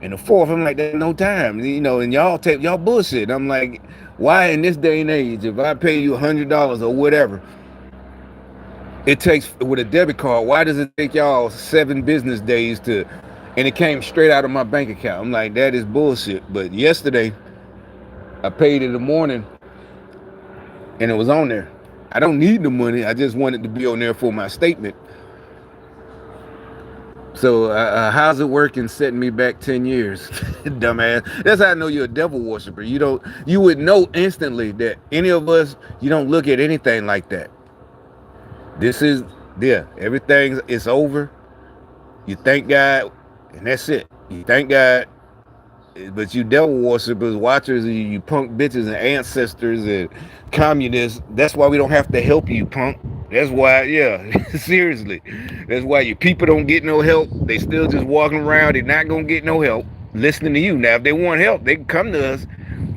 And the 4th, I'm like, there's no time. You know, and y'all bullshit. I'm like, why in this day and age, if I pay you $100 or whatever, it takes, with a debit card, why does it take y'all 7 business days to, and it came straight out of my bank account. I'm like, that is bullshit. But yesterday, I paid in the morning, and it was on there. I don't need the money. I just wanted to be on there for my statement. So how's it working setting me back 10 years? Dumbass. That's how I know you're a devil worshiper. You would know instantly that any of us, you don't look at anything like that. This is, yeah, everything is over. You thank God, and that's it. You thank God. But you devil worshippers, watchers, you punk bitches and ancestors and communists, that's why we don't have to help you, punk. That's why, yeah, seriously. That's why your people don't get no help. They still just walking around. They're not going to get no help listening to you. Now, if they want help, they can come to us.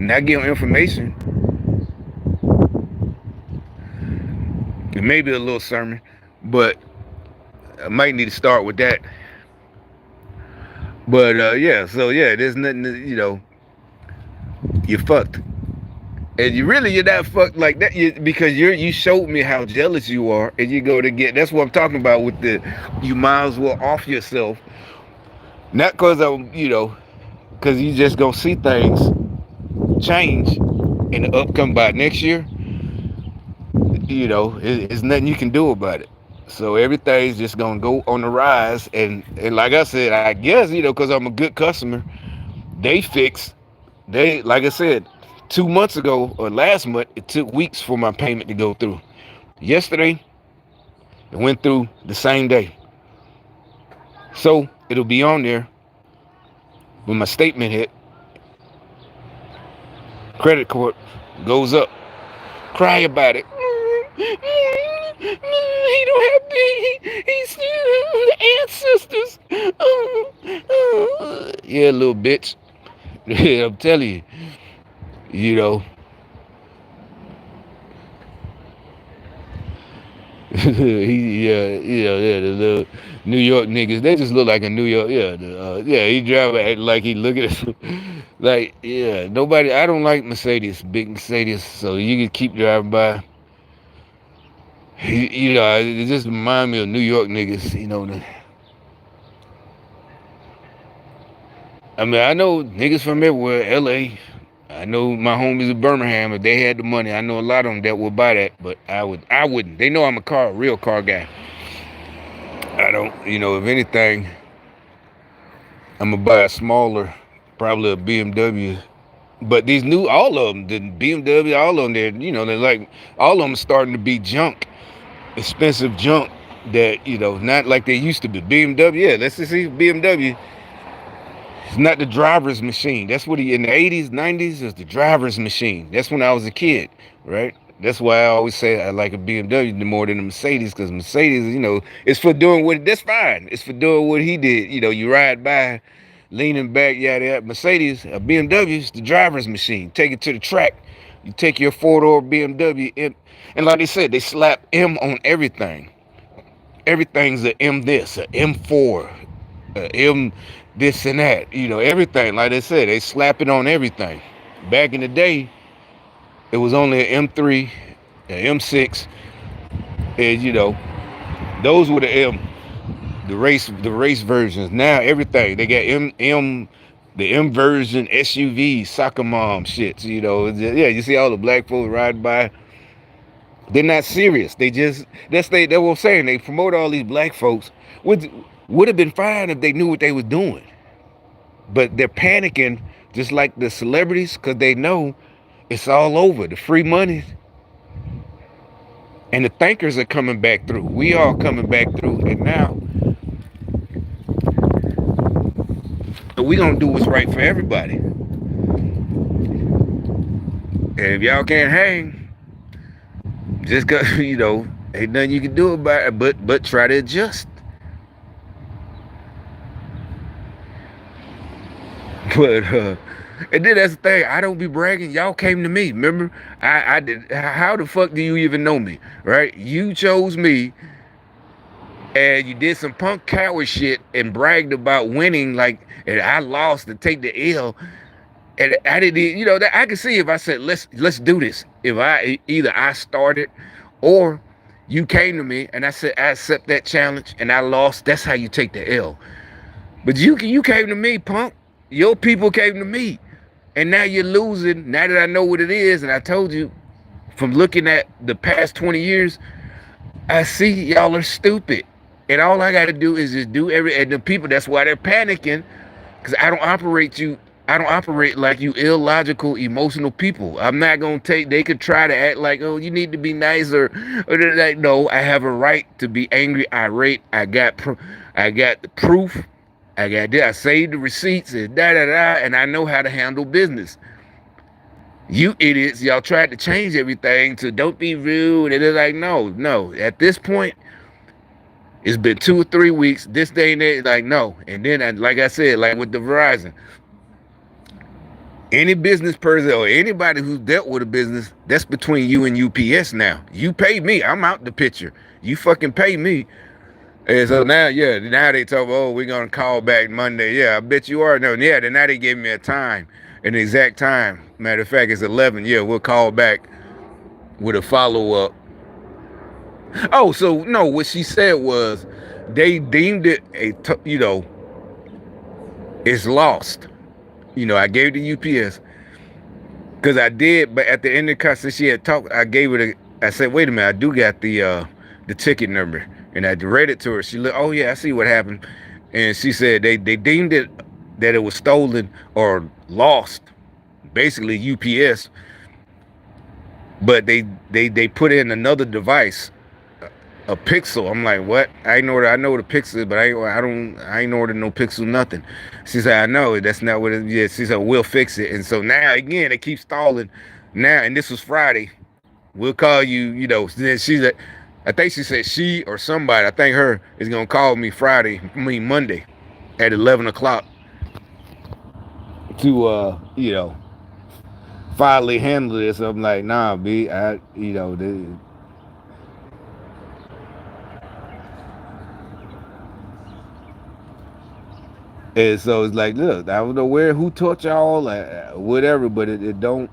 not give them information, and maybe a little sermon, but I might need to start with that. But yeah, so yeah, there's nothing, you're fucked. And you're not fucked like that because you showed me how jealous you are, and you go to get. That's what I'm talking about with you might as well off yourself, not because because you just gonna see things change in the upcoming by next year. It's nothing you can do about it. So everything's just gonna go on the rise, and like I said, I guess because I'm a good customer, like I said. 2 months ago or last month, it took weeks for my payment to go through. Yesterday, it went through the same day. So it'll be on there when my statement hit. Credit card goes up. Cry about it. He don't have me. He's still the ancestors. Yeah, little bitch. Yeah, I'm telling you. Yeah, the little New York niggas, they just look like a New York, he drive like he look at us, like, nobody, I don't like Mercedes, big Mercedes, so you can keep driving by. It just remind me of New York niggas, I mean, I know niggas from everywhere, L.A., I know my homies in Birmingham, if they had the money, I know a lot of them that would buy that, but I wouldn't. They know I'm a real car guy. I don't, if anything, I'm gonna buy a smaller, probably a BMW. But these all of them, the BMW, all of them, they're like, all of them starting to be junk, expensive junk that, not like they used to be. BMW, let's just see BMW. It's not the driver's machine. That's what in the 80s, 90s is the driver's machine. That's when I was a kid, right? That's why I always say I like a BMW more than a Mercedes, because Mercedes, it's for doing that's fine. It's for doing what he did. You ride by, leaning back, yada. Mercedes, a BMW is the driver's machine. Take it to the track. You take your four-door BMW, and like they said, they slap M on everything. Everything's a M this, a M4, a M this and that, everything. Like they said, they slap it on everything. Back in the day, it was only an M3, an M6, and those were the race versions. Now everything they got the M version SUV, soccer mom shits. You see all the black folks ride by. They're not serious. That's what I'm saying. They promote all these black folks. Would have been fine if they knew what they was doing, but they're panicking just like the celebrities because they know it's all over. The free money and the thinkers are coming back through. We all coming back through, and now we gonna do what's right for everybody. And if y'all can't hang, just go. Ain't nothing you can do about it, but try to adjust. But and then that's the thing. I don't be bragging. Y'all came to me. Remember, I did. How the fuck do you even know me, right? You chose me, and you did some punk coward shit and bragged about winning, and I lost to take the L. And I didn't. That I could see if I said let's do this. If I started, or you came to me and I said I accept that challenge and I lost. That's how you take the L. But you came to me, punk. Your people came to me, and now you're losing. Now that I know what it is, and I told you from looking at the past 20 years, I see y'all are stupid. And all I got to do is just do and the people, that's why they're panicking, because I don't operate like you illogical, emotional people. I'm not going to they could try to act like, oh, you need to be nicer. Or like, no, I have a right to be angry, irate. I got the proof. I saved the receipts and and I know how to handle business. You idiots, y'all tried to change everything to don't be rude. And they're like, no. At this point, it's been 2 or 3 weeks. This day and that, like, no. And then, like I said, like with the Verizon, Any business person or anybody who's dealt with a business, that's between you and UPS now. You pay me, I'm out the picture. You fucking pay me. And so now, yeah, now they talk, oh, we're gonna call back Monday. Yeah, I bet you are. No, yeah, then now they gave me a time, an exact time. Matter of fact, it's 11. Yeah, we'll call back with a follow-up. Oh, so no, what she said was they deemed it it's lost. I gave it to UPS because I did, but at the end of the conversation she had talked, I said, wait a minute, I do got the ticket number, and I read it to her. She looked, oh yeah, I see what happened, and she said they deemed it that it was stolen or lost, basically UPS, but they put in another device, a Pixel. I'm like, what? I know the Pixel, but I ain't ordered no Pixel nothing. She said, I know that's not what it is. She said, we'll fix it. And so now again they keep stalling. Now, and this was Friday. We'll call you. Then she said, I think she said she or somebody, I think her, is gonna call me Monday at 11 o'clock to finally handle this. I'm like, nah, B, and so it's like, look, I don't know who taught y'all, whatever, but it don't,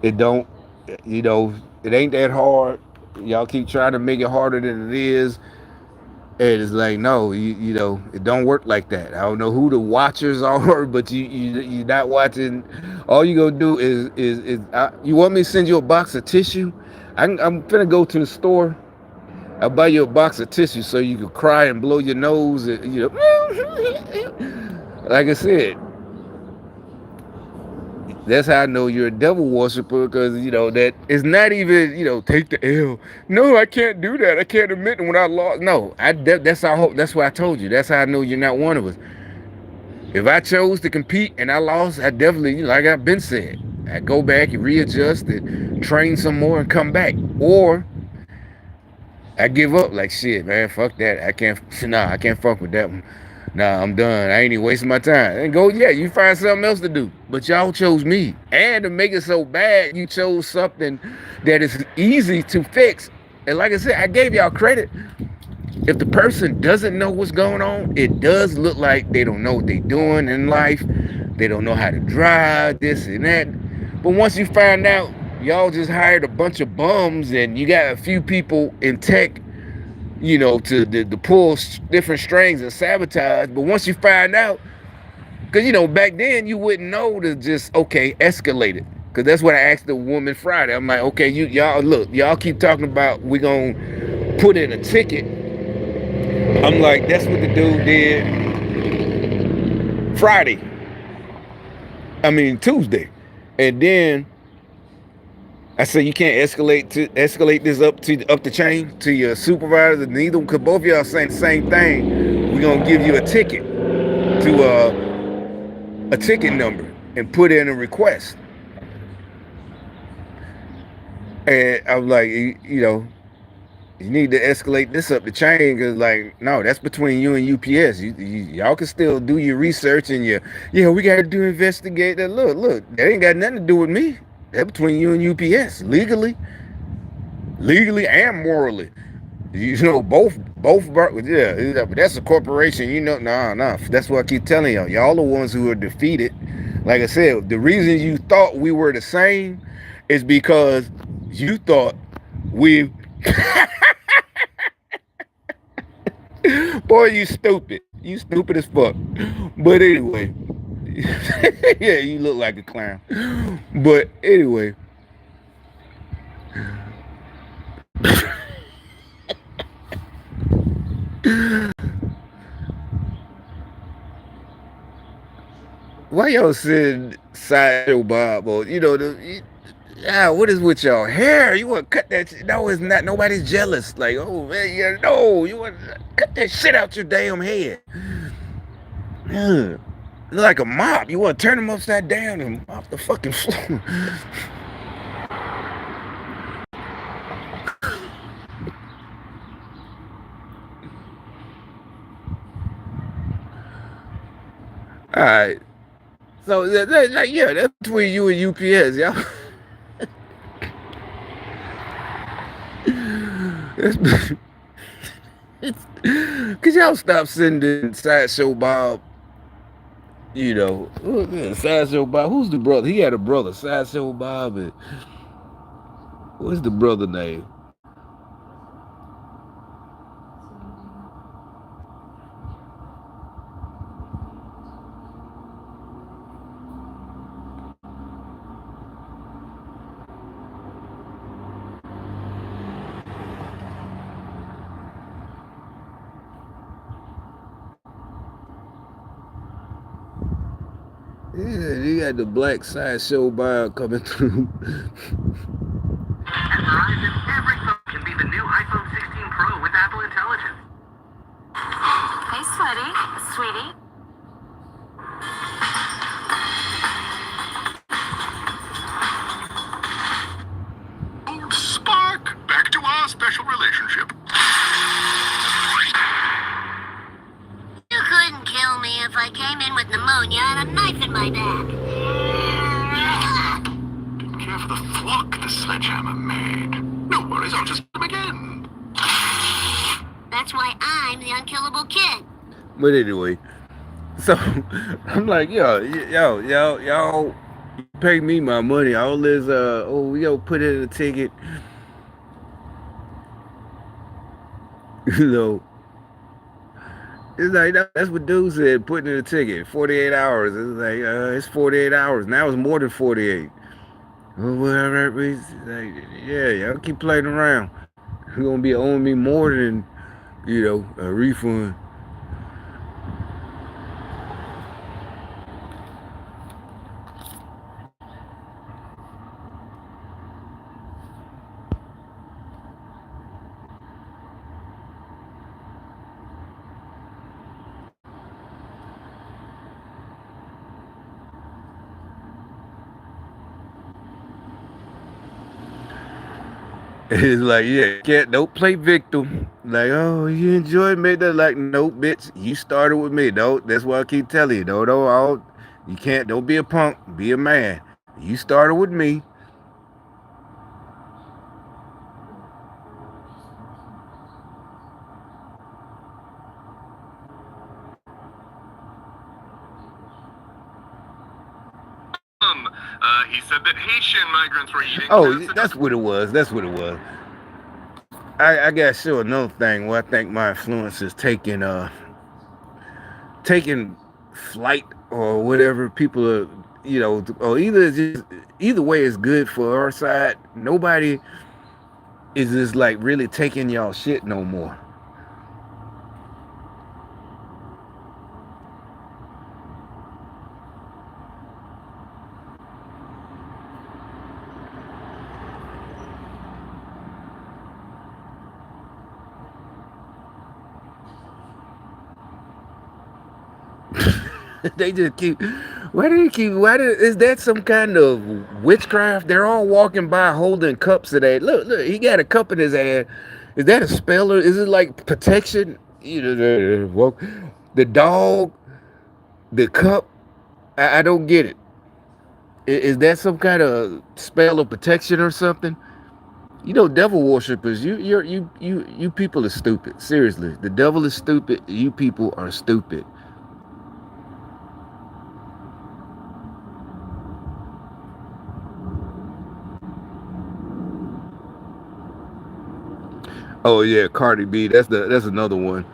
it ain't that hard. Y'all keep trying to make it harder than it is. And it's like, no, it don't work like that. I don't know who the watchers are, but you're not watching. All you gonna do is you want me to send you a box of tissue? I'm finna go to the store. I'll buy you a box of tissue so you can cry and blow your nose. And, like I said, that's how I know you're a devil worshiper, because that is not even take the L. No, I can't do that. I can't admit when I lost. No, that's why I told you. That's how I know you're not one of us. If I chose to compete and I lost, I definitely, like I've been said, I go back and readjust and train some more and come back, or I give up. Like, shit, man, fuck that. I can't fuck with that one. Nah, I'm done. I ain't even wasting my time. And go, yeah, you find something else to do. But y'all chose me. And to make it so bad, you chose something that is easy to fix. And like I said, I gave y'all credit. If the person doesn't know what's going on, it does look like they don't know what they're doing in life. They don't know how to drive, this and that. But once you find out, y'all just hired a bunch of bums and you got a few people in tech, to pull different strings and sabotage. But once you find out, because, back then you wouldn't know to just, escalate it. Because that's what I asked the woman Friday. I'm like, okay, y'all keep talking about we're going to put in a ticket. I'm like, that's what the dude did Tuesday. And then I said, you can't escalate this up the chain to your supervisor. Neither, because both of y'all saying the same thing. We're gonna give you a ticket to a ticket number and put in a request. And I'm like, you need to escalate this up the chain, because no, that's between you and UPS. Y'all can still do your research and we got to investigate that. Look, that ain't got nothing to do with me. That's between you and UPS, legally and morally. Both. Yeah, but that's a corporation. Nah. That's what I keep telling y'all. Y'all the ones who are defeated. Like I said, the reason you thought we were the same is because you thought we. Boy, you stupid. You stupid as fuck. But anyway. Yeah, you look like a clown. But anyway. Why y'all sitting Sideshow Bob, or what is with y'all hair? You want to cut that shit? No, it's not. Nobody's jealous. Like, oh man, you want to cut that shit out your damn head. Look like a mop. You want to turn them upside down and mop the fucking floor. All right. So like, yeah, that's between you and UPS, y'all. Cause y'all stop sending Sideshow Bob. You know, Sideshow Bob. Who's the brother? He had a brother, Sideshow Bob. And what's the brother name? Yeah, you got the black Sideshow Bob coming through. At Verizon, every phone can be the new iPhone 16 Pro with Apple Intelligence. Hey, sweetie. Spark! Back to our special relationship. You couldn't kill me if I came in with pneumonia and a knife in my back. Didn't care for the thwack the sledgehammer made. No worries, I'll just hit him again. That's why I'm the unkillable kid. But anyway, so I'm like, y'all pay me my money. All this, put in a ticket. You know, it's like that's what dude said. Putting in a ticket, 48 hours. It's like it's 48 hours. Now it's more than 48. Whatever reason, like, yeah, y'all keep playing around. You're gonna be owing me more than, a refund. It's like, yeah, don't play victim. Like, oh, you enjoyed me? They're like, nope, bitch, you started with me. That's why I keep telling you, you can't, don't be a punk, be a man. You started with me. He said that Haitian migrants were eating. Oh, that's what it was. I got to show another thing where I think my influence is taking flight or whatever. People are, or either way is good for our side. Nobody is just like really taking y'all shit no more. They just keep. Is that some kind of witchcraft? They're all walking by holding cups today. Look, he got a cup in his hand. Is that a spell or is it like protection? The dog, the cup. I don't get it. Is that some kind of spell of protection or something? Devil worshippers. You people are stupid. Seriously, the devil is stupid. You people are stupid. Oh yeah, Cardi B. That's another one.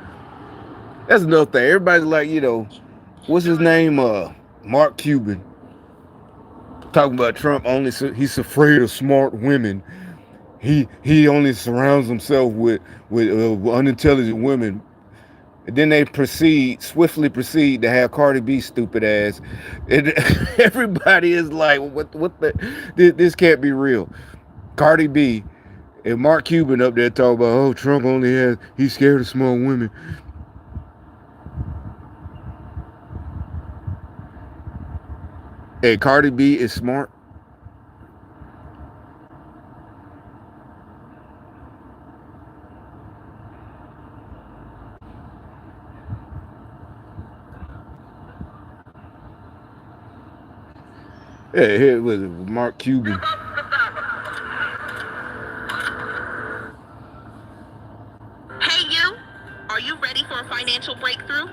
That's another thing. Everybody's like, what's his name? Mark Cuban. Talking about Trump only. He's afraid of smart women. He only surrounds himself with unintelligent women. And then they swiftly proceed to have Cardi B stupid ass. And everybody is like, what this can't be real. Cardi B and Mark Cuban up there talking about, oh, Trump he's scared of small women. Hey, Cardi B is smart. Yeah, here was Mark Cuban. Hey, you. Are you ready for a financial breakthrough?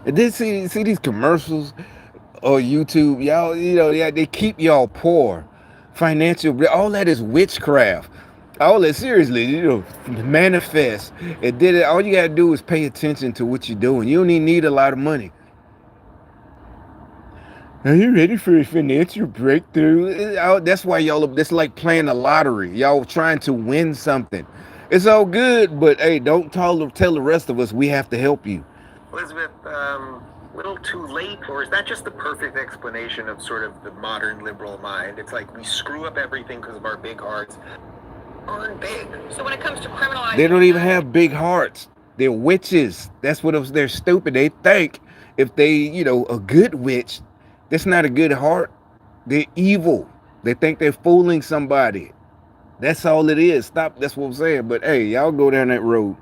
And then see these commercials on YouTube, y'all. You know, yeah, they keep y'all poor. Financial, all that is witchcraft. All that, seriously, you know, manifest. It did it. All you gotta do is pay attention to what you're doing. You don't even need a lot of money. Are you ready for a financial breakthrough? That's why y'all. That's like playing the lottery. Y'all trying to win something. It's all good, but hey, don't tell the rest of us we have to help you. Elizabeth, little too late, or is that just the perfect explanation of sort of the modern liberal mind? It's like we screw up everything because of our big hearts. On big. So when it comes to criminalizing... They don't even have big hearts. They're witches. That's what they're stupid. They think if they, you know, a good witch, that's not a good heart. They're evil. They think they're fooling somebody. That's all it is. Stop. That's what I'm saying. But hey, y'all go down that road.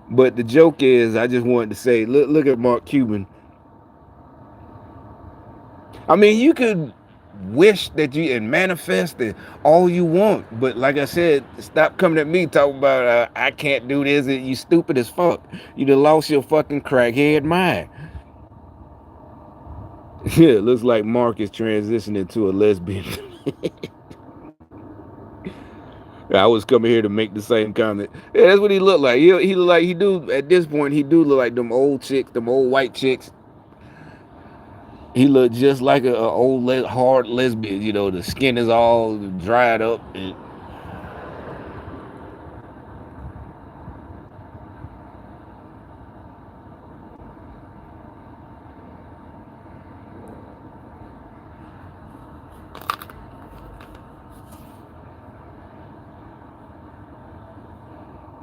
But the joke is, I just wanted to say, look at Mark Cuban. I mean, you could wish that you and manifest it all you want, but like I said, stop coming at me talking about I can't do this. You stupid as fuck. You done lost your fucking crackhead mind. Yeah, it looks like Mark is transitioning to a lesbian. I was coming here to make the same comment. Yeah, that's what he looked like. He look like he do at this point. He do look like them old chicks, them old white chicks. He looked just like a old hard lesbian. You know, the skin is all dried up.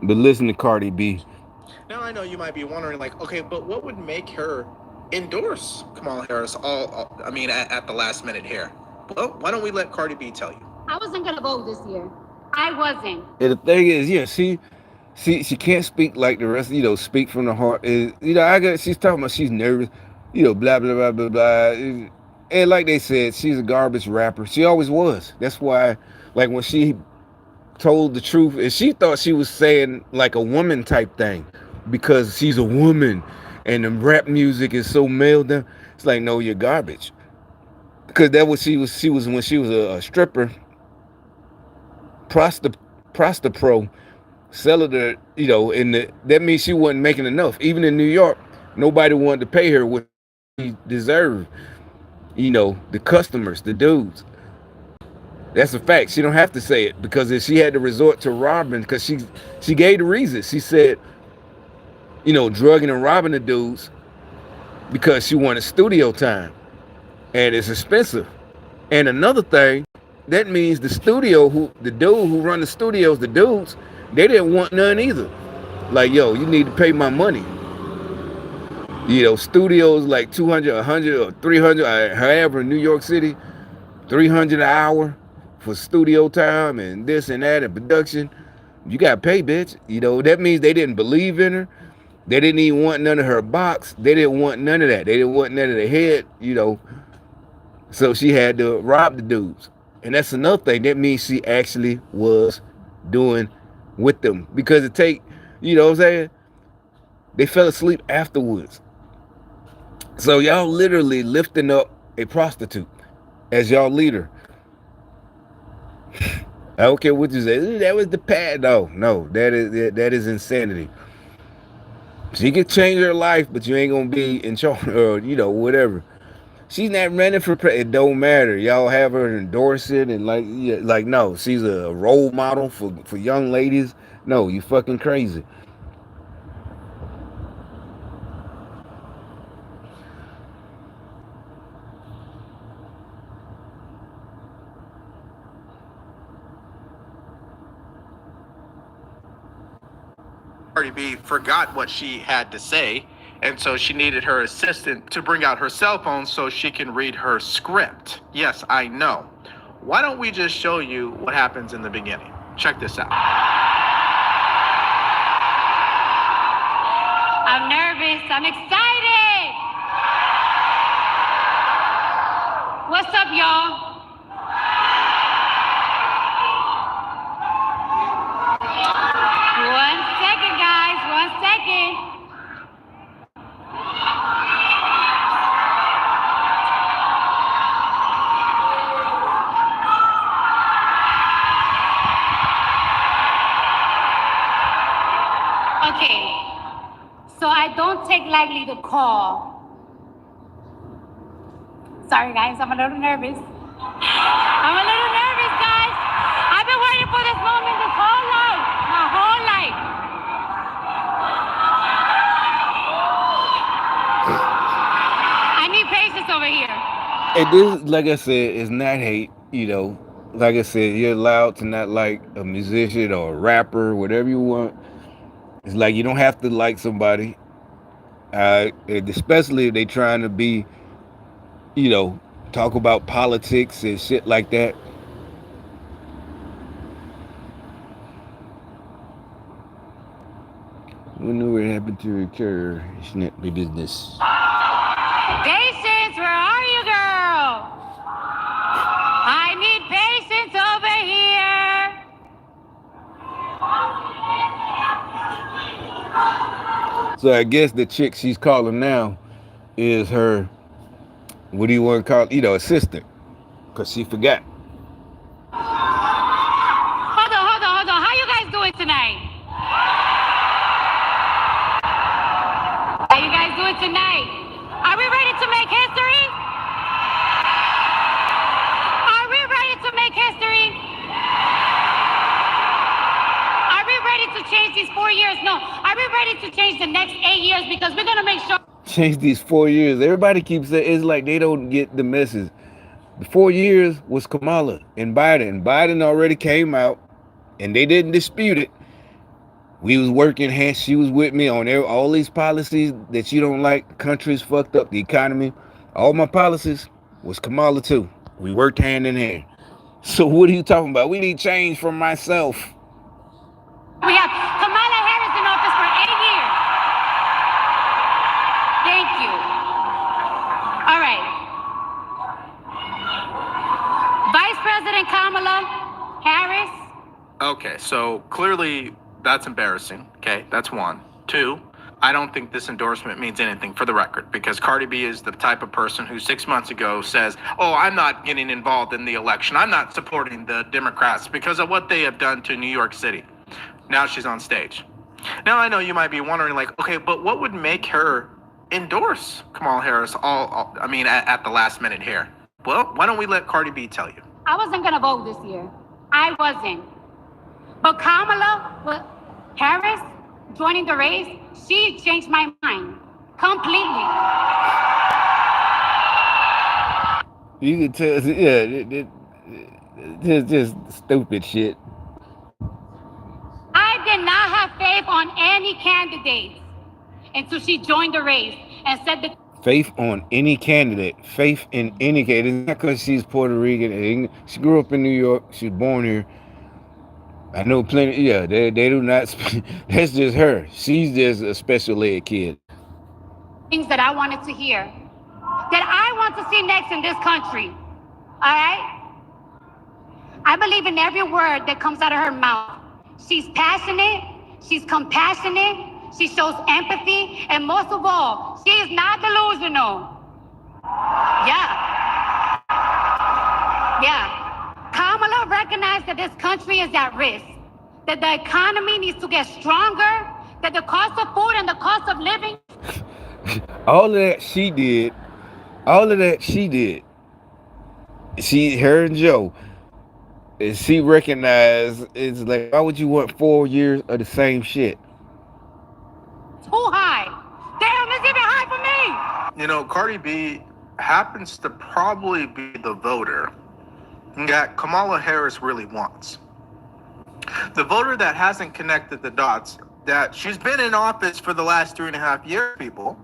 But listen to Cardi B. Now I know you might be wondering, like, okay, but what would make her endorse Kamala Harris at the last minute here? Well, why don't we let Cardi B tell you? I wasn't gonna vote this year. I wasn't. And the thing is, yeah, she can't speak like the rest, you know, speak from the heart. You know, she's talking about she's nervous, you know, blah, blah, blah, blah, blah. And like they said, she's a garbage rapper. She always was. That's why, like, when she told the truth, and she thought she was saying like a woman type thing because she's a woman and the rap music is so male down. It's like, no, you're garbage. Because that was she was when she was a stripper, pro, celibate, you know, that means she wasn't making enough. Even in New York, nobody wanted to pay her what she deserved. You know, the customers, the dudes. That's a fact. She don't have to say it, because if she had to resort to robbing, because she gave the reason. She said, you know, drugging and robbing the dudes because she wanted studio time, and it's expensive. And another thing, that means the dude who run the studios, the dudes, they didn't want none either. Like, yo, you need to pay my money. You know, studios like 200, 100, or 300, however, in New York City, 300 an hour for studio time and this and that and production. You got to pay, bitch. You know, that means they didn't believe in her. They didn't even want none of her box. They didn't want none of that. They didn't want none of the head, you know. So she had to rob the dudes. And that's another thing. That means she actually was doing with them. Because it take, you know what I'm saying? They fell asleep afterwards. So y'all literally lifting up a prostitute as y'all leader. I don't care what you say. That was the pad. No, that is insanity. She could change her life, but you ain't gonna be in charge, or you know, whatever. She's not running for president. It don't matter. Y'all have her endorse it and like no, she's a role model for young ladies. No, you fucking crazy. Cardi B forgot what she had to say, and so she needed her assistant to bring out her cell phone so she can read her script. Yes, I know. Why don't we just show you what happens in the beginning? Check this out. I'm nervous. I'm excited. What's up, y'all? One second, guys. 1 second. Okay. So I don't take lightly the call. Sorry, guys. I'm a little nervous. Guys. I've been waiting for this moment this whole life. My whole life. I need patience over here. And this, like I said, is not hate. You know, like I said, you're allowed to not like a musician or a rapper, whatever you want. It's like you don't have to like somebody, and especially if they trying to be, you know, talk about politics and shit like that. We knew it happened to occur. It's not my business. Patience, where are you, girl? I need patience over here. So I guess the chick she's calling now is her, what do you want to call it? You know, assistant. Because she forgot. Hold on. How you guys doing tonight? How you guys doing tonight? Are we ready to make history? Are we ready to make history? Are we ready to change these 4 years? No. Are we ready to change the next 8 years? Because we're going to make sure. Change these 4 years. Everybody keeps saying, it's like they don't get the message. The 4 years was Kamala and Biden. Biden already came out and they didn't dispute it. We was working hand. She was with me on all these policies that you don't like. Countries fucked up, the economy. All my policies was Kamala too. We worked hand in hand. So what are you talking about? We need change from myself. We have Kamala Harris in office for 8 years. Thank you. All right. Vice President Kamala Harris. Okay, so clearly that's embarrassing. Okay, that's one. Two, I don't think this endorsement means anything, for the record, because Cardi B is the type of person who 6 months ago says, oh, I'm not getting involved in the election. I'm not supporting the Democrats because of what they have done to New York City. Now she's on stage. Now I know you might be wondering, like, okay, but what would make her endorse Kamala Harris at the last minute here? Well, why don't we let Cardi B tell you? I wasn't going to vote this year. I wasn't. But Kamala Harris joining the race, she changed my mind completely. You can tell, yeah, it's just stupid shit. I did not have faith on any candidates until she joined the race and said that. Faith on any candidate. Faith in any candidate. It's not because she's Puerto Rican. She grew up in New York. She was born here. I know plenty. Yeah, they do not. That's just her. She's just a special ed kid. Things that I wanted to hear, that I want to see next in this country. All right? I believe in every word that comes out of her mouth. She's passionate. She's compassionate. She shows empathy. And most of all, she is not delusional. Yeah. Kamala recognized that this country is at risk, that the economy needs to get stronger, that the cost of food and the cost of living. All of that she did. Her and Joe. And she recognized, it's like, why would you want 4 years of the same shit? Too high. Damn, it's even high for me. You know, Cardi B happens to probably be the voter that Kamala Harris really wants. The voter that hasn't connected the dots, that she's been in office for the last 3.5 years, people.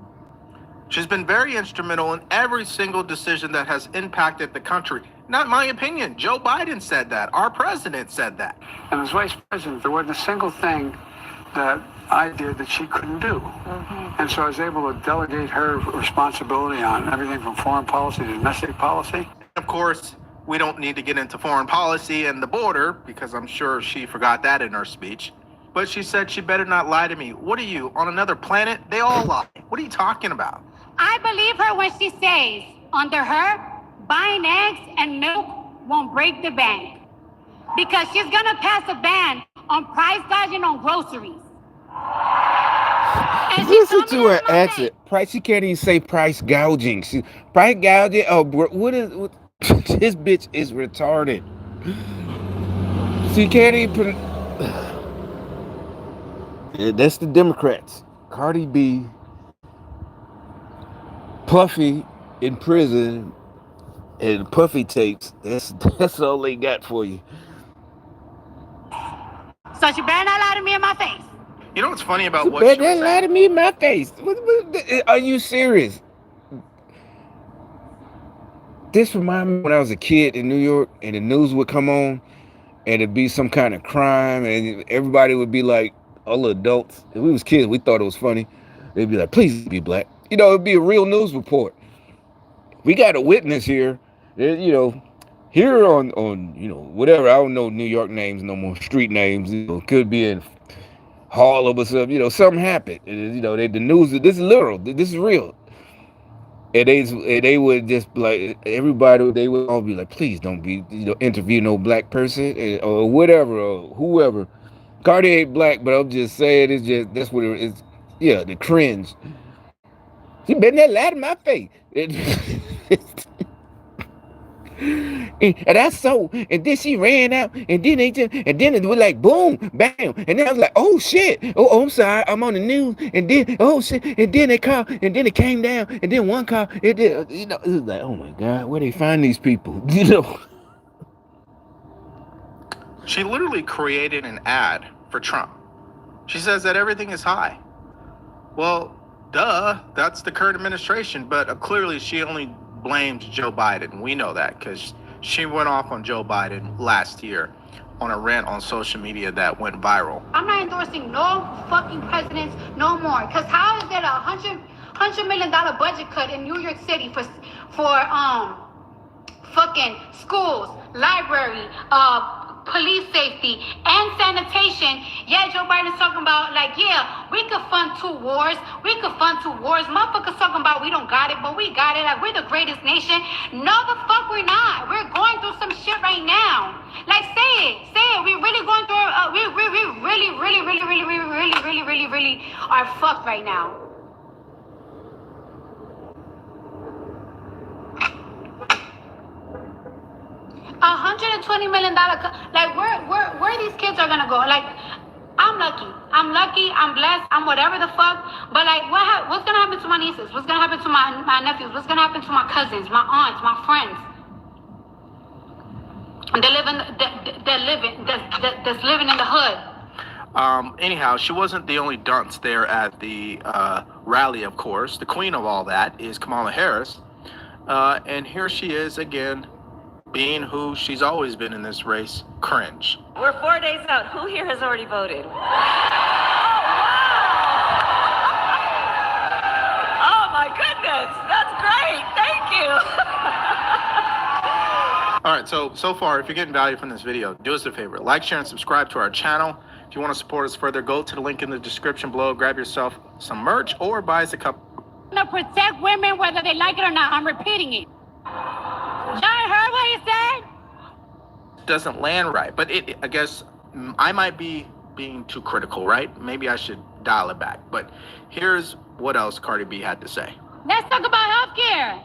She's been very instrumental in every single decision that has impacted the country. Not my opinion. Joe Biden said that. Our president said that. And as vice president, there wasn't a single thing that I did that she couldn't do. Mm-hmm. And so I was able to delegate her responsibility on everything from foreign policy to domestic policy. Of course, we don't need to get into foreign policy and the border because I'm sure she forgot that in her speech. But she said she better not lie to me. What are you, on another planet? They all lie. What are you talking about? I believe her when she says, under her, buying eggs and milk won't break the bank. Because she's gonna pass a ban on price gouging on groceries. And Listen to her accent. Price. She can't even say price gouging. She price gouging. Oh, what this bitch is retarded. She can't even. Yeah, that's the Democrats. Cardi B, Puffy in prison, and Puffy tapes. That's all they got for you. So she better not lie to me in my face. You know what's funny about So what she was better not lie to saying? me in my face. Are you serious? This reminded me when I was a kid in New York, and the news would come on, and it'd be some kind of crime, and everybody would be like, all the adults, if we was kids, we thought it was funny. They'd be like, please be black. You know, it'd be a real news report. We got a witness here. You know, here on you know, whatever. I don't know New York names no more, street names. You know, could be in Harlem or something. You know, something happened. You know, the news. This is literal. This is real. And they would just like everybody. They would all be like, please don't be, you know, interview no black person or whatever or whoever. Cardi ain't black, but I'm just saying it's just that's what it is. Yeah, the cringe. She better not lie to my face. And that's so. And then she ran out, and then it was like boom, bam, and then I was like, oh shit, oh I'm sorry, I'm on the news, and then oh shit, and then they called, and then it came down, and then one call, it did, you know, it was like, oh my god, where they find these people, you know? She literally created an ad for Trump. She says that everything is high. Well, duh, that's the current administration, but clearly she only blames Joe Biden. We know that because she went off on Joe Biden last year on a rant on social media that went viral. I'm not endorsing no fucking presidents no more. Because how is there a $100 million budget cut in New York City for fucking schools, library, police safety, and sanitation? Yeah, Joe Biden's talking about, like, yeah, we could fund two wars. Motherfuckers talking about we don't got it, but we got it. Like, we're the greatest nation. No, the fuck we're not. We're going through some shit right now. Like, say it. We're really going through, we really are fucked right now. $120 million. Like, where these kids are gonna go? Like, I'm lucky, I'm blessed, I'm whatever the fuck. But like, what's gonna happen to my nieces? What's gonna happen to my nephews? What's gonna happen to my cousins, my aunts, my friends? That's living in the hood. Anyhow, she wasn't the only dunce there at the rally, of course. The queen of all that is Kamala Harris. And here she is again, being who she's always been in this race, cringe. We're 4 days out. Who here has already voted? Oh, my goodness. That's great. Thank you. All right, so far, if you're getting value from this video, do us a favor. Like, share, and subscribe to our channel. If you want to support us further, go to the link in the description below, grab yourself some merch, or buy us a cup. To protect women whether they like it or not. I'm repeating it. Y'all heard what he said? Doesn't land right, but I guess I might be being too critical, right? Maybe I should dial it back. But here's what else Cardi B had to say. Let's talk about healthcare.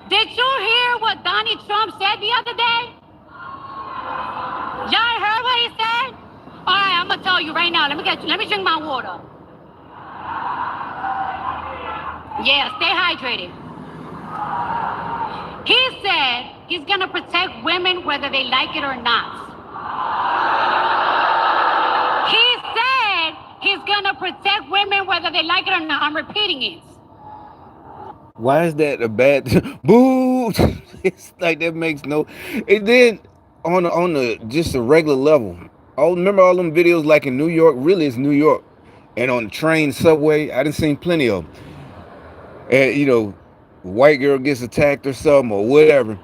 Did you hear what Donald Trump said the other day? Y'all heard what he said? All right, I'm gonna tell you right now. Let me drink my water. Yeah, stay hydrated. He said he's gonna protect women whether they like it or not. He said he's gonna protect women whether they like it or not. I'm repeating it. Why is that a bad boo? It's like that makes no. And then on the just a regular level, remember all them videos like in New York? Really, it's New York, and on the train, subway, I done seen plenty of them. And you know, a white girl gets attacked or something or whatever,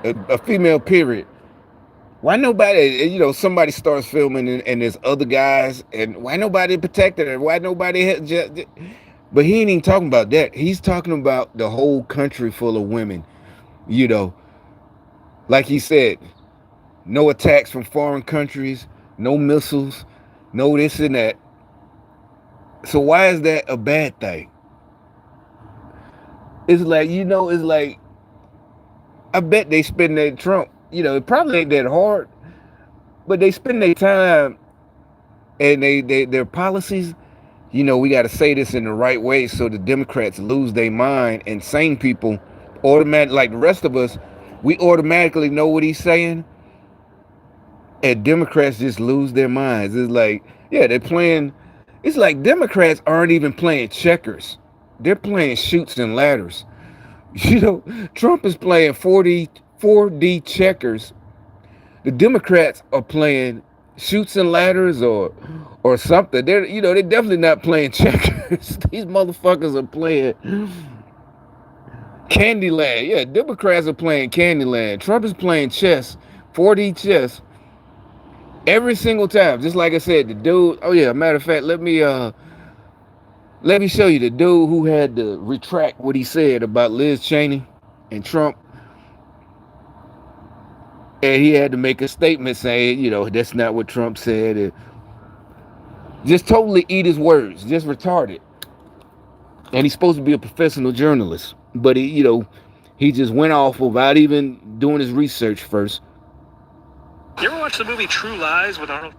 a female period, why nobody, somebody starts filming and there's other guys, and why nobody protected her? Why nobody but he ain't even talking about that. He's talking about the whole country full of women, like he said, no attacks from foreign countries, no missiles, no this and that. So why is that a bad thing? It's like, I bet they spend that Trump, it probably ain't that hard, but they spend their time and their policies, we got to say this in the right way so the Democrats lose their mind, and sane people like the rest of us, we automatically know what he's saying, and Democrats just lose their minds. It's like, they're playing, it's like Democrats aren't even playing checkers. They're playing shoots and ladders. Trump is playing 4D checkers. The Democrats are playing shoots and ladders or something. They're definitely not playing checkers. These motherfuckers are playing Candyland. Yeah, Democrats are playing Candyland. Trump is playing chess, 4D chess, every single time. Just like I said, the dude. Oh yeah, matter of fact, let me show you the dude who had to retract what he said about Liz Cheney and Trump. And he had to make a statement saying, that's not what Trump said. And just totally eat his words, just retarded. And he's supposed to be a professional journalist, but he just went off without even doing his research first. You ever watch the movie True Lies with Arnold?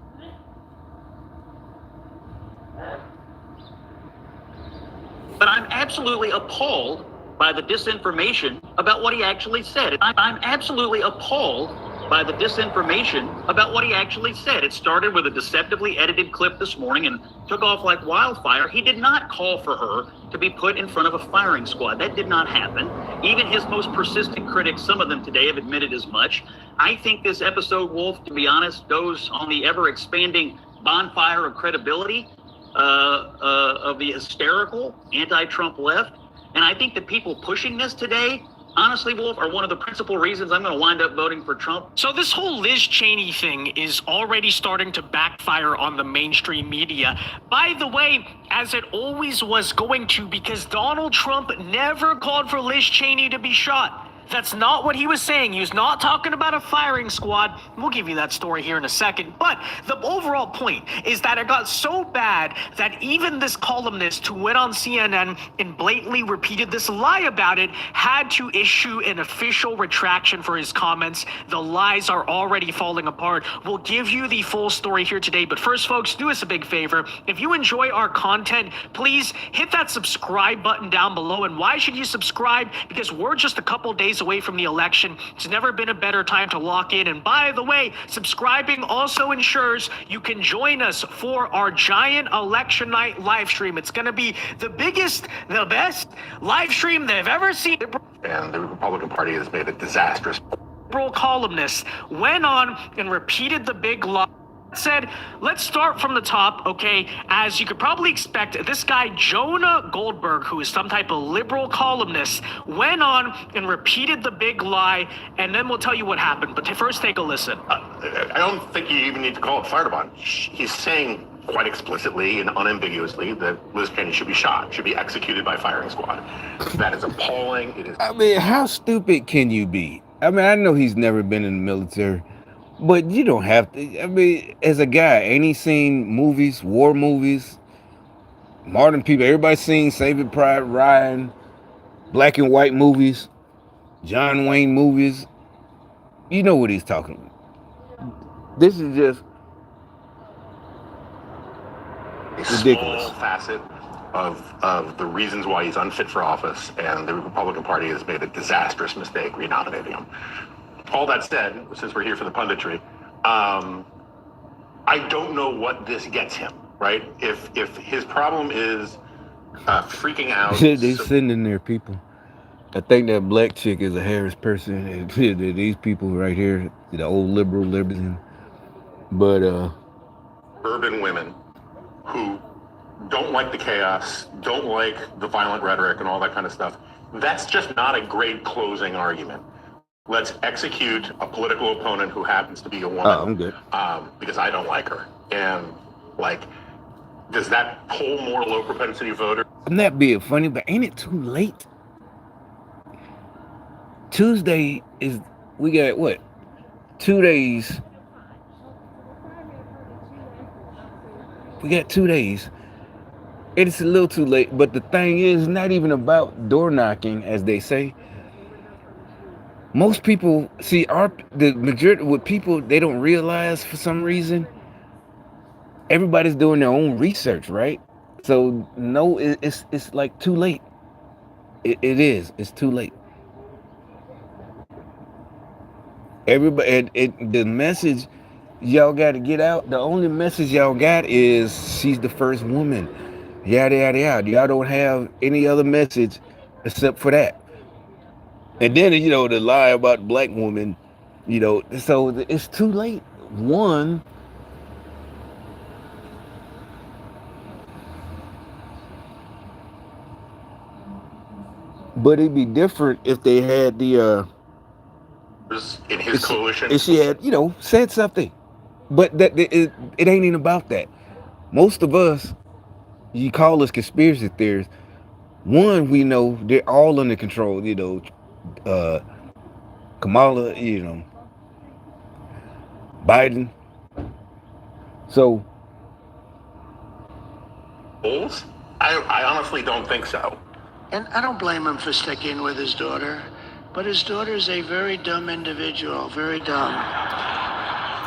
But I'm absolutely appalled by the disinformation about what he actually said. I'm absolutely appalled by the disinformation about what he actually said. It started with a deceptively edited clip this morning and took off like wildfire. He did not call for her to be put in front of a firing squad. That did not happen. Even his most persistent critics, some of them today, have admitted as much. I think this episode, Wolf, to be honest, goes on the ever-expanding bonfire of credibility of the hysterical anti-Trump left. And I think the people pushing this today, honestly, Wolf, are one of the principal reasons I'm going to wind up voting for Trump. So this whole Liz Cheney thing is already starting to backfire on the mainstream media. By the way, as it always was going to, because Donald Trump never called for Liz Cheney to be shot. That's not what he was saying. He was not talking about a firing squad. We'll give you that story here in a second. But the overall point is that it got so bad that even this columnist who went on CNN and blatantly repeated this lie about it had to issue an official retraction for his comments. The lies are already falling apart. We'll give you the full story here today. But first, folks, do us a big favor. If you enjoy our content, please hit that subscribe button down below. And why should you subscribe? Because we're just a couple days away from the election. It's never been a better time to lock in. And by the way, subscribing also ensures you can join us for our giant election night live stream. It's going to be the biggest, the best live stream they've ever seen. And the Republican Party has made it disastrous. Liberal columnist went on and repeated the big lie. Said, let's start from the top, okay? As you could probably expect, this guy, Jonah Goldberg, who is some type of liberal columnist, went on and repeated the big lie, and then we'll tell you what happened. But first, take a listen. I don't think you even need to call it fire department. He's saying quite explicitly and unambiguously that Liz Cheney should be shot, should be executed by firing squad. That is appalling. It is. I mean, how stupid can you be? I mean, I know he's never been in the military, but you don't have to. I mean, as a guy, ain't he seen movies, war movies, modern people? Everybody's seen Saving Private Ryan, black and white movies, John Wayne movies. You know what he's talking about. This is just ridiculous. Small facet of the reasons why he's unfit for office, and the Republican Party has made a disastrous mistake renominating him. All that said, since we're here for the punditry, I don't know what this gets him, right? If his problem is freaking out. They sending their people. I think that black chick is a Harris person. And these people right here, the old libertarian. But urban women who don't like the chaos, don't like the violent rhetoric and all that kind of stuff, That's just not a great closing argument. Let's execute a political opponent who happens to be a woman. Oh, I'm good. Because I don't like her. And, like, does that pull more low propensity voter? I'm not being funny, but ain't it too late? Tuesday is, we got what? 2 days. We got 2 days. It's a little too late, but the thing is not even about door knocking, as they say. Most people see the majority with people, they don't realize for some reason everybody's doing their own research, right? So no, it's like too late. It is. It's too late. Everybody, the message y'all got to get out. The only message y'all got is she's the first woman. Yada yada yada. Y'all don't have any other message except for that. And then, you know, the lie about black woman, you know, so it's too late. One, but it'd be different if they had the in his coalition. If she had, you know, said something. But that it ain't even about that. Most of us, you call us conspiracy theorists. One, we know they're all under control, you know. Kamala, you know, Biden. So, Polls? I honestly don't think so. And I don't blame him for sticking with his daughter, but his daughter's a very dumb individual, very dumb.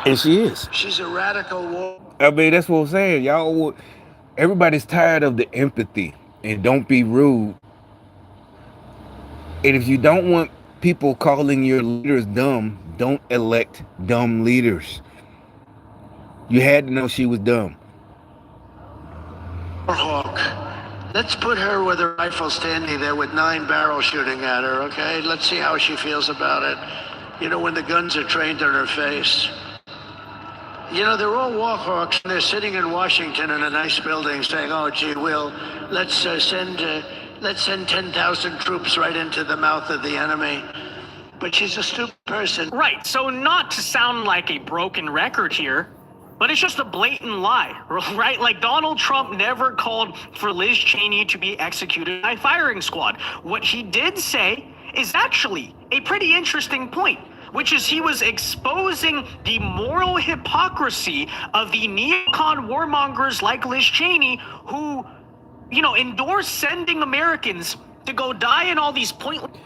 And she is. She's a radical woman. I mean, that's what I'm saying. Y'all, everybody's tired of the empathy and don't be rude. And if you don't want people calling your leaders dumb, don't elect dumb leaders. You had to know she was dumb. Hawk. Let's put her with her rifle standing there with 9 barrels shooting at her, okay? Let's see how she feels about it. You know, when the guns are trained on her face. You know, they're all war hawks, and they're sitting in Washington in a nice building saying, oh, gee, let's send 10,000 troops right into the mouth of the enemy. But she's a stupid person. Right, so not to sound like a broken record here, but it's just a blatant lie, right? Like Donald Trump never called for Liz Cheney to be executed by firing squad. What he did say is actually a pretty interesting point, which is he was exposing the moral hypocrisy of the neocon warmongers like Liz Cheney, who, you know, endorse sending Americans to go die in all these pointless...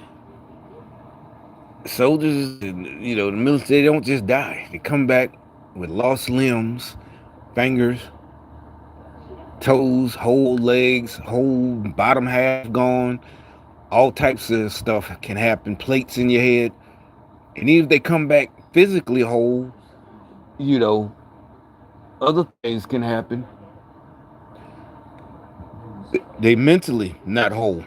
Soldiers, you know, the military, they don't just die. They come back with lost limbs, fingers, toes, whole legs, whole bottom half gone. All types of stuff can happen. Plates in your head. And even if they come back physically whole, you know, other things can happen. They mentally not whole.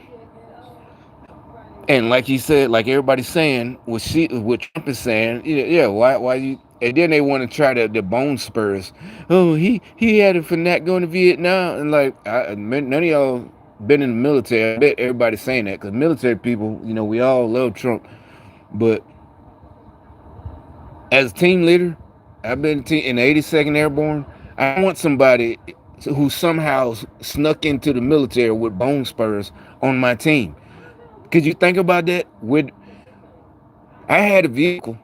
And like he said, like everybody's saying, what Trump is saying, yeah, why you? And then they want to try the bone spurs. Oh, he had it for not going to Vietnam, and like none of y'all been in the military. I bet everybody's saying that because military people, you know, we all love Trump, but as a team leader, I've been in the 82nd Airborne. I want somebody who somehow snuck into the military with bone spurs on my team. Could you think about that? I had a vehicle,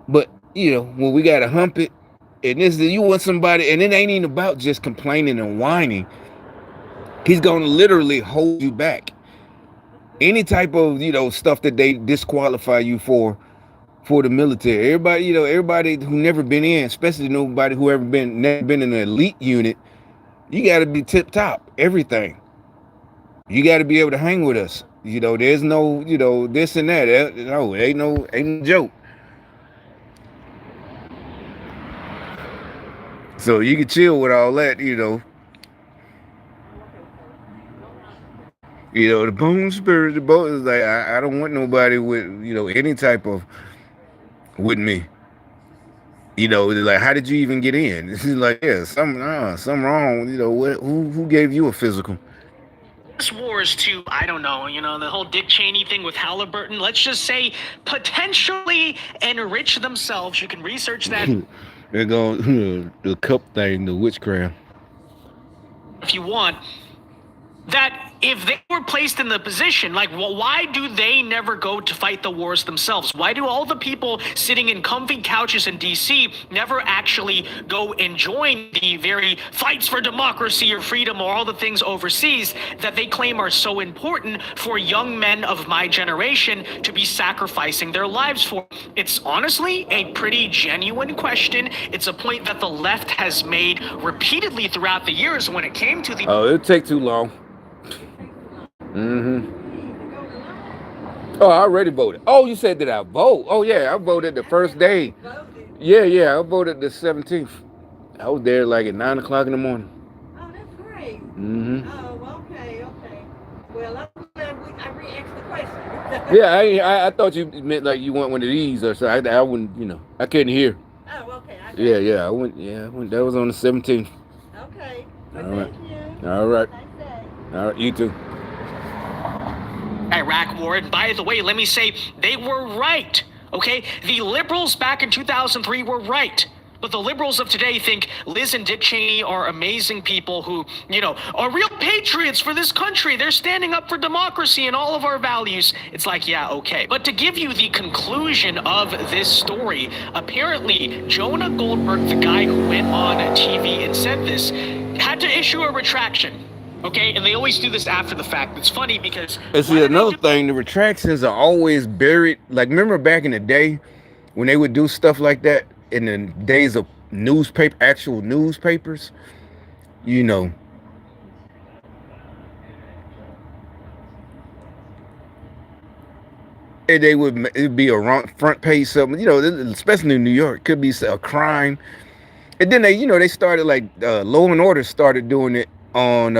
but you know, when we got to hump it, and you want somebody, and it ain't even about just complaining and whining. He's going to literally hold you back. Any type of, you know, stuff that they disqualify you for the military. Everybody who never been in, especially nobody who never been in an elite unit, you got to be tip top, everything. You got to be able to hang with us. You know, there's no, you know, this and that. No, ain't no joke. So you can chill with all that, you know. You know, the bone spirit, the bone is like, I don't want nobody with, you know, any type of with me. You know, like, how did you even get in? This is like, yeah, something wrong. You know, who gave you a physical? wars to, I don't know, the whole Dick Cheney thing with Halliburton, let's just say potentially enrich themselves. You can research that. They're going the cup thing, the witchcraft. If you want, that if they were placed in the position, like, well, why do they never go to fight the wars themselves? Why do all the people sitting in comfy couches in DC never actually go and join the very fights for democracy or freedom or all the things overseas that they claim are so important for young men of my generation to be sacrificing their lives for? It's honestly a pretty genuine question. It's a point that the left has made repeatedly throughout the years when it came to the... Oh, it'll take too long. Oh, I already voted. Oh, you said that I vote? Oh, yeah, I voted the first day. Yeah, I voted the 17th. I was there like at 9 o'clock in the morning. Oh, that's great. Oh, okay. Well, I'm glad I re-asked the question. Yeah, I thought you meant like you want one of these or something. I wouldn't, I couldn't hear. Oh, okay. Yeah, I went. That was on the 17th. Okay. All right. All right. All right, you too. Iraq war. And by the way, let me say, they were right, okay? The liberals back in 2003 were right. But the liberals of today think Liz and Dick Cheney are amazing people who, are real patriots for this country. They're standing up for democracy and all of our values. It's like, yeah, okay. But to give you the conclusion of this story, apparently Jonah Goldberg, the guy who went on TV and said this, had to issue a retraction. Okay, and they always do this after the fact. It's funny because... And see, another thing, the retractions are always buried. Like, remember back in the day when they would do stuff like that in the days of actual newspapers? And it'd be a front page something, especially in New York, could be a crime. And then they started like Law and Order started doing it on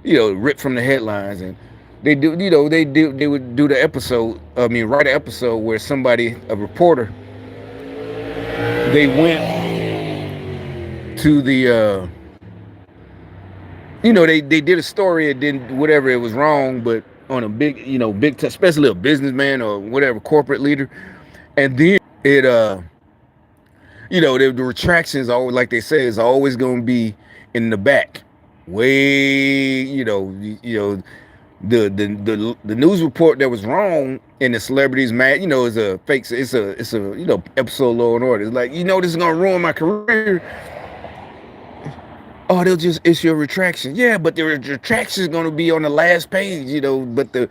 ripped from the headlines, and they would do the episode, write an episode where a reporter, they went to the they did a story, and then whatever, it was wrong, but on a big especially a businessman or whatever corporate leader, and then it the retractions always, like they say, is always going to be in the back. Way, the news report that was wrong and the celebrities mad, is a fake. It's a episode of Law and Order. It's like, this is gonna ruin my career. Oh, they'll just issue a retraction. Yeah, but the retraction is gonna be on the last page, but the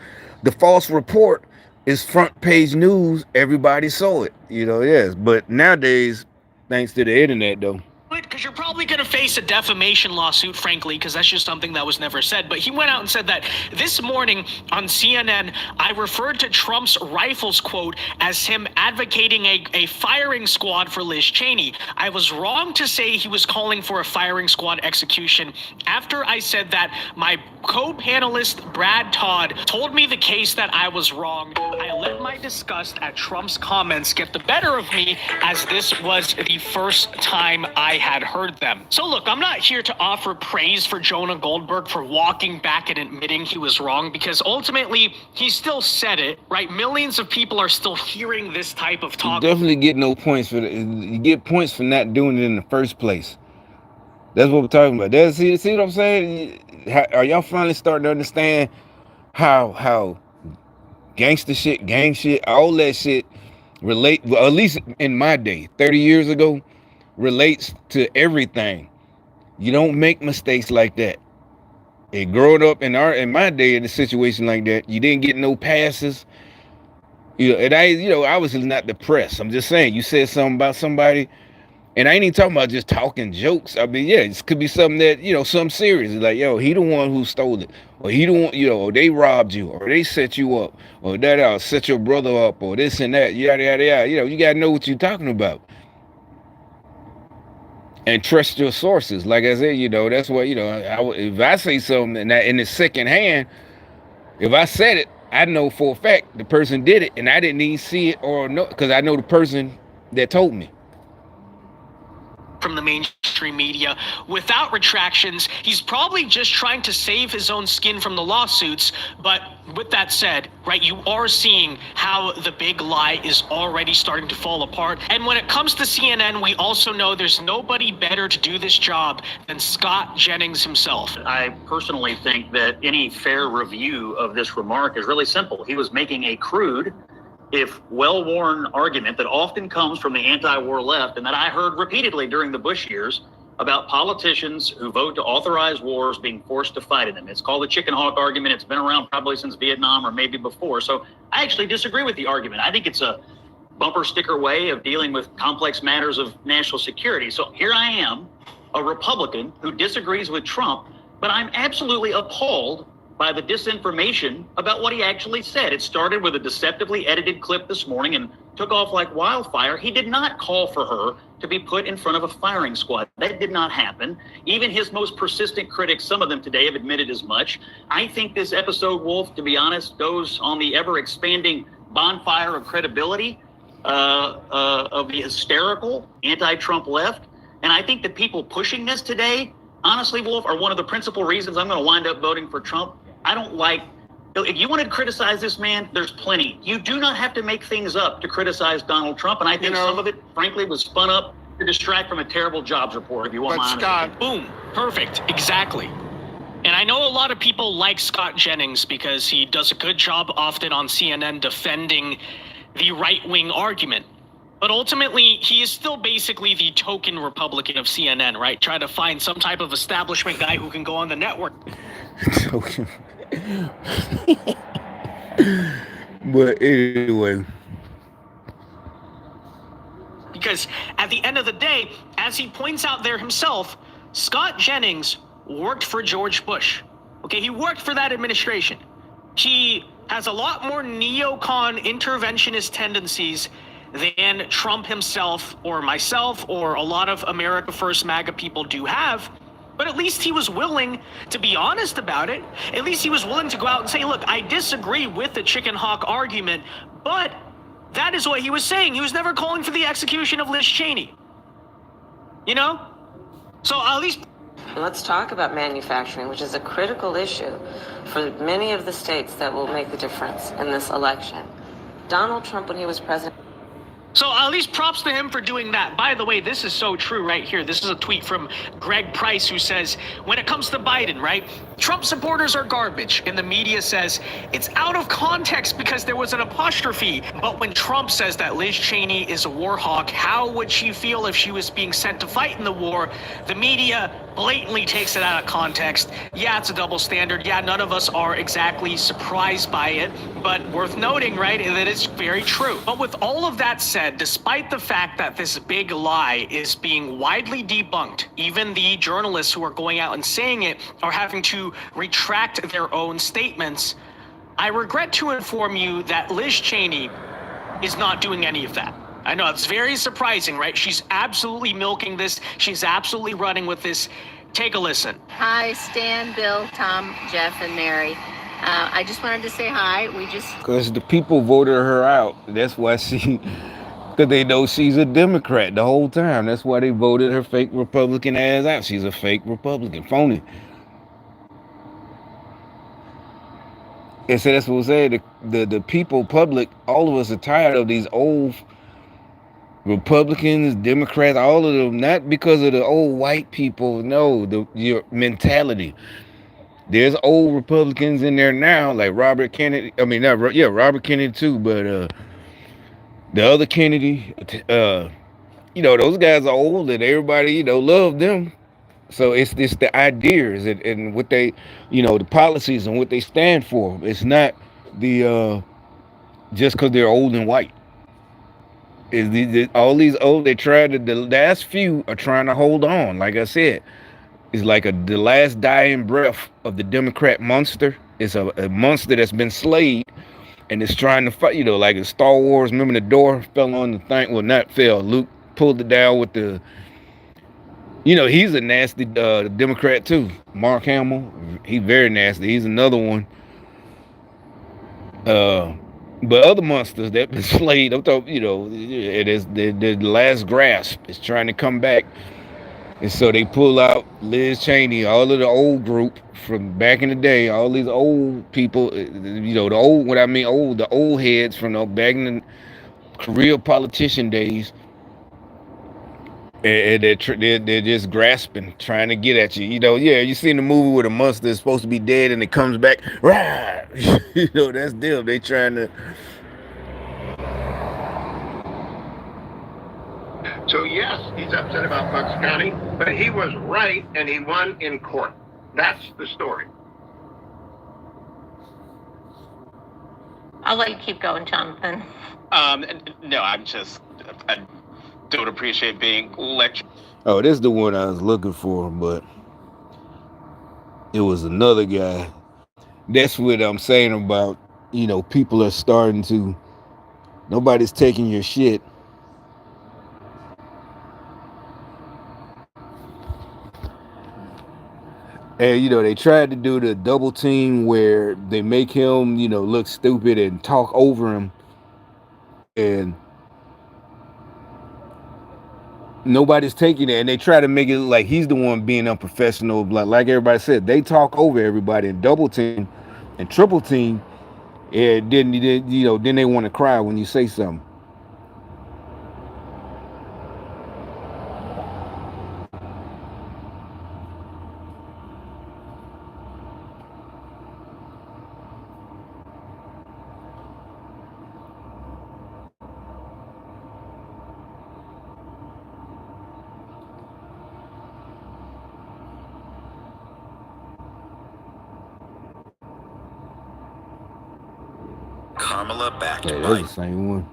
false report is front page news. Everybody saw it, yes. But nowadays, thanks to the internet, though. Because you're probably going to face a defamation lawsuit, frankly, because that's just something that was never said. But he went out and said that this morning on CNN, I referred to Trump's rifles quote as him advocating a firing squad for Liz Cheney. I was wrong to say he was calling for a firing squad execution. After I said that, my co-panelist Brad Todd told me the case that I was wrong. I let my disgust at Trump's comments get the better of me, as this was the first time I had heard them. So look, I'm not here to offer praise for Jonah Goldberg for walking back and admitting he was wrong, because ultimately he still said it, right? Millions of people are still hearing this type of talk. You definitely get no points for that. You get points for not doing it in the first place. That's what we're talking about. See what I'm saying? Are y'all finally starting to understand how gangster shit, gang shit, all that shit relate, well, at least in my day, 30 years ago, relates to everything. You don't make mistakes like that. And growing up in my day in a situation like that, you didn't get no passes. And I was not depressed. I'm just saying, you said something about somebody, and I ain't even talking about just talking jokes. I mean, yeah, it could be something that, something serious. It's like, he the one who stole it, or he the one, or they robbed you, or they set you up, or that set your brother up, or this and that, yada, yada, yada. You gotta know what you're talking about. And trust your sources. Like I said, that's what, if I say something and that in the second hand, if I said it, I know for a fact the person did it, and I didn't even see it or know, because I know the person that told me. From the mainstream mainstream media without retractions. He's probably just trying to save his own skin from the lawsuits. But with that said, right, you are seeing how the big lie is already starting to fall apart. And when it comes to CNN, we also know there's nobody better to do this job than Scott Jennings himself. I personally think that any fair review of this remark is really simple. He was making a crude, if well-worn argument that often comes from the anti-war left and that I heard repeatedly during the Bush years about politicians who vote to authorize wars being forced to fight in them. It's called the chicken hawk argument. It's been around probably since Vietnam or maybe before. So I actually disagree with the argument. I think it's a bumper sticker way of dealing with complex matters of national security. So here I am, a Republican who disagrees with Trump, but I'm absolutely appalled by the disinformation about what he actually said. It started with a deceptively edited clip this morning and took off like wildfire. He did not call for her to be put in front of a firing squad. That did not happen. Even his most persistent critics, some of them today, have admitted as much. I think this episode, Wolf, to be honest, goes on the ever-expanding bonfire of credibility of the hysterical anti-Trump left. And I think the people pushing this today, honestly, Wolf, are one of the principal reasons I'm going to wind up voting for Trump. I don't like, if you want to criticize this man, there's plenty. You do not have to make things up to criticize Donald Trump. And I think some of it, frankly, was spun up to distract from a terrible jobs report, if you want my honest opinion. Boom. Perfect. Exactly. And I know a lot of people like Scott Jennings because he does a good job often on CNN defending the right-wing argument. But ultimately, he is still basically the token Republican of CNN, right? Trying to find some type of establishment guy who can go on the network. Token. But anyway. Because at the end of the day, as he points out there himself, Scott Jennings worked for George Bush. Okay, he worked for that administration. He has a lot more neocon interventionist tendencies than Trump himself or myself or a lot of America First MAGA people do have. But at least he was willing to be honest about it. At least he was willing to go out and say, look, I disagree with the chicken hawk argument, but that is what he was saying. He was never calling for the execution of Liz Cheney. You know? So at least... Let's talk about manufacturing, which is a critical issue for many of the states that will make the difference in this election. Donald Trump, when he was president... So at least props to him for doing that. By the way, this is so true right here. This is a tweet from Greg Price who says, when it comes to Biden, right, Trump supporters are garbage. And the media says it's out of context because there was an apostrophe. But when Trump says that Liz Cheney is a war hawk, how would she feel if she was being sent to fight in the war? The media blatantly takes it out of context. Yeah, it's a double standard. Yeah, none of us are exactly surprised by it, but worth noting, right, that it's very true. But with all of that said, despite the fact that this big lie is being widely debunked, even the journalists who are going out and saying it are having to retract their own statements. I regret to inform you that Liz Cheney is not doing any of that. I know it's very surprising, right? She's absolutely milking this. She's absolutely running with this. Take a listen. Hi, Stan, Bill, Tom, Jeff, and Mary. I just wanted to say hi. Because the people voted her out. That's why because they know she's a Democrat the whole time. That's why they voted her fake Republican ass out. She's a fake Republican, phony. And so that's what I'm saying. The people, public, all of us are tired of these old Republicans, Democrats, all of them, not because of the old white people. No, your mentality. There's old Republicans in there now, like Robert Kennedy. I mean, Robert Kennedy too, but the other Kennedy, those guys are old and everybody, love them. So it's the ideas and what they, the policies and what they stand for. It's not the just because they're old and white. All these old, the last few are trying to hold on. Like I said, it's like the last dying breath of the Democrat monster. It's a monster that's been slayed and it's trying to fight, like in Star Wars. Remember the door fell on the thing? Well, not fell. Luke pulled it down with the, he's a nasty Democrat too. Mark Hamill, he's very nasty. He's another one. But other monsters that been slayed, I'm talking, it is the last grasp is trying to come back. And so they pull out Liz Cheney, all of the old group from back in the day, all these old people, the old, what I mean old, the old heads from the back in the career politician days. And they're just grasping, trying to get at you. You seen the movie where the monster is supposed to be dead and it comes back. Rah! That's them. They trying to. So yes, he's upset about Bucks County, but he was right and he won in court. That's the story. I'll let you keep going, Jonathan. No, I don't appreciate being lectured. Oh, this is the one I was looking for, but it was another guy. That's what I'm saying about, people are starting to, nobody's taking your shit. And, they tried to do the double team where they make him, look stupid and talk over him. And nobody's taking it, and they try to make it like he's the one being unprofessional. Like everybody said, they talk over everybody and double team and triple team. And then they want to cry when you say something. Kamala backed Yeah, by that's the same one.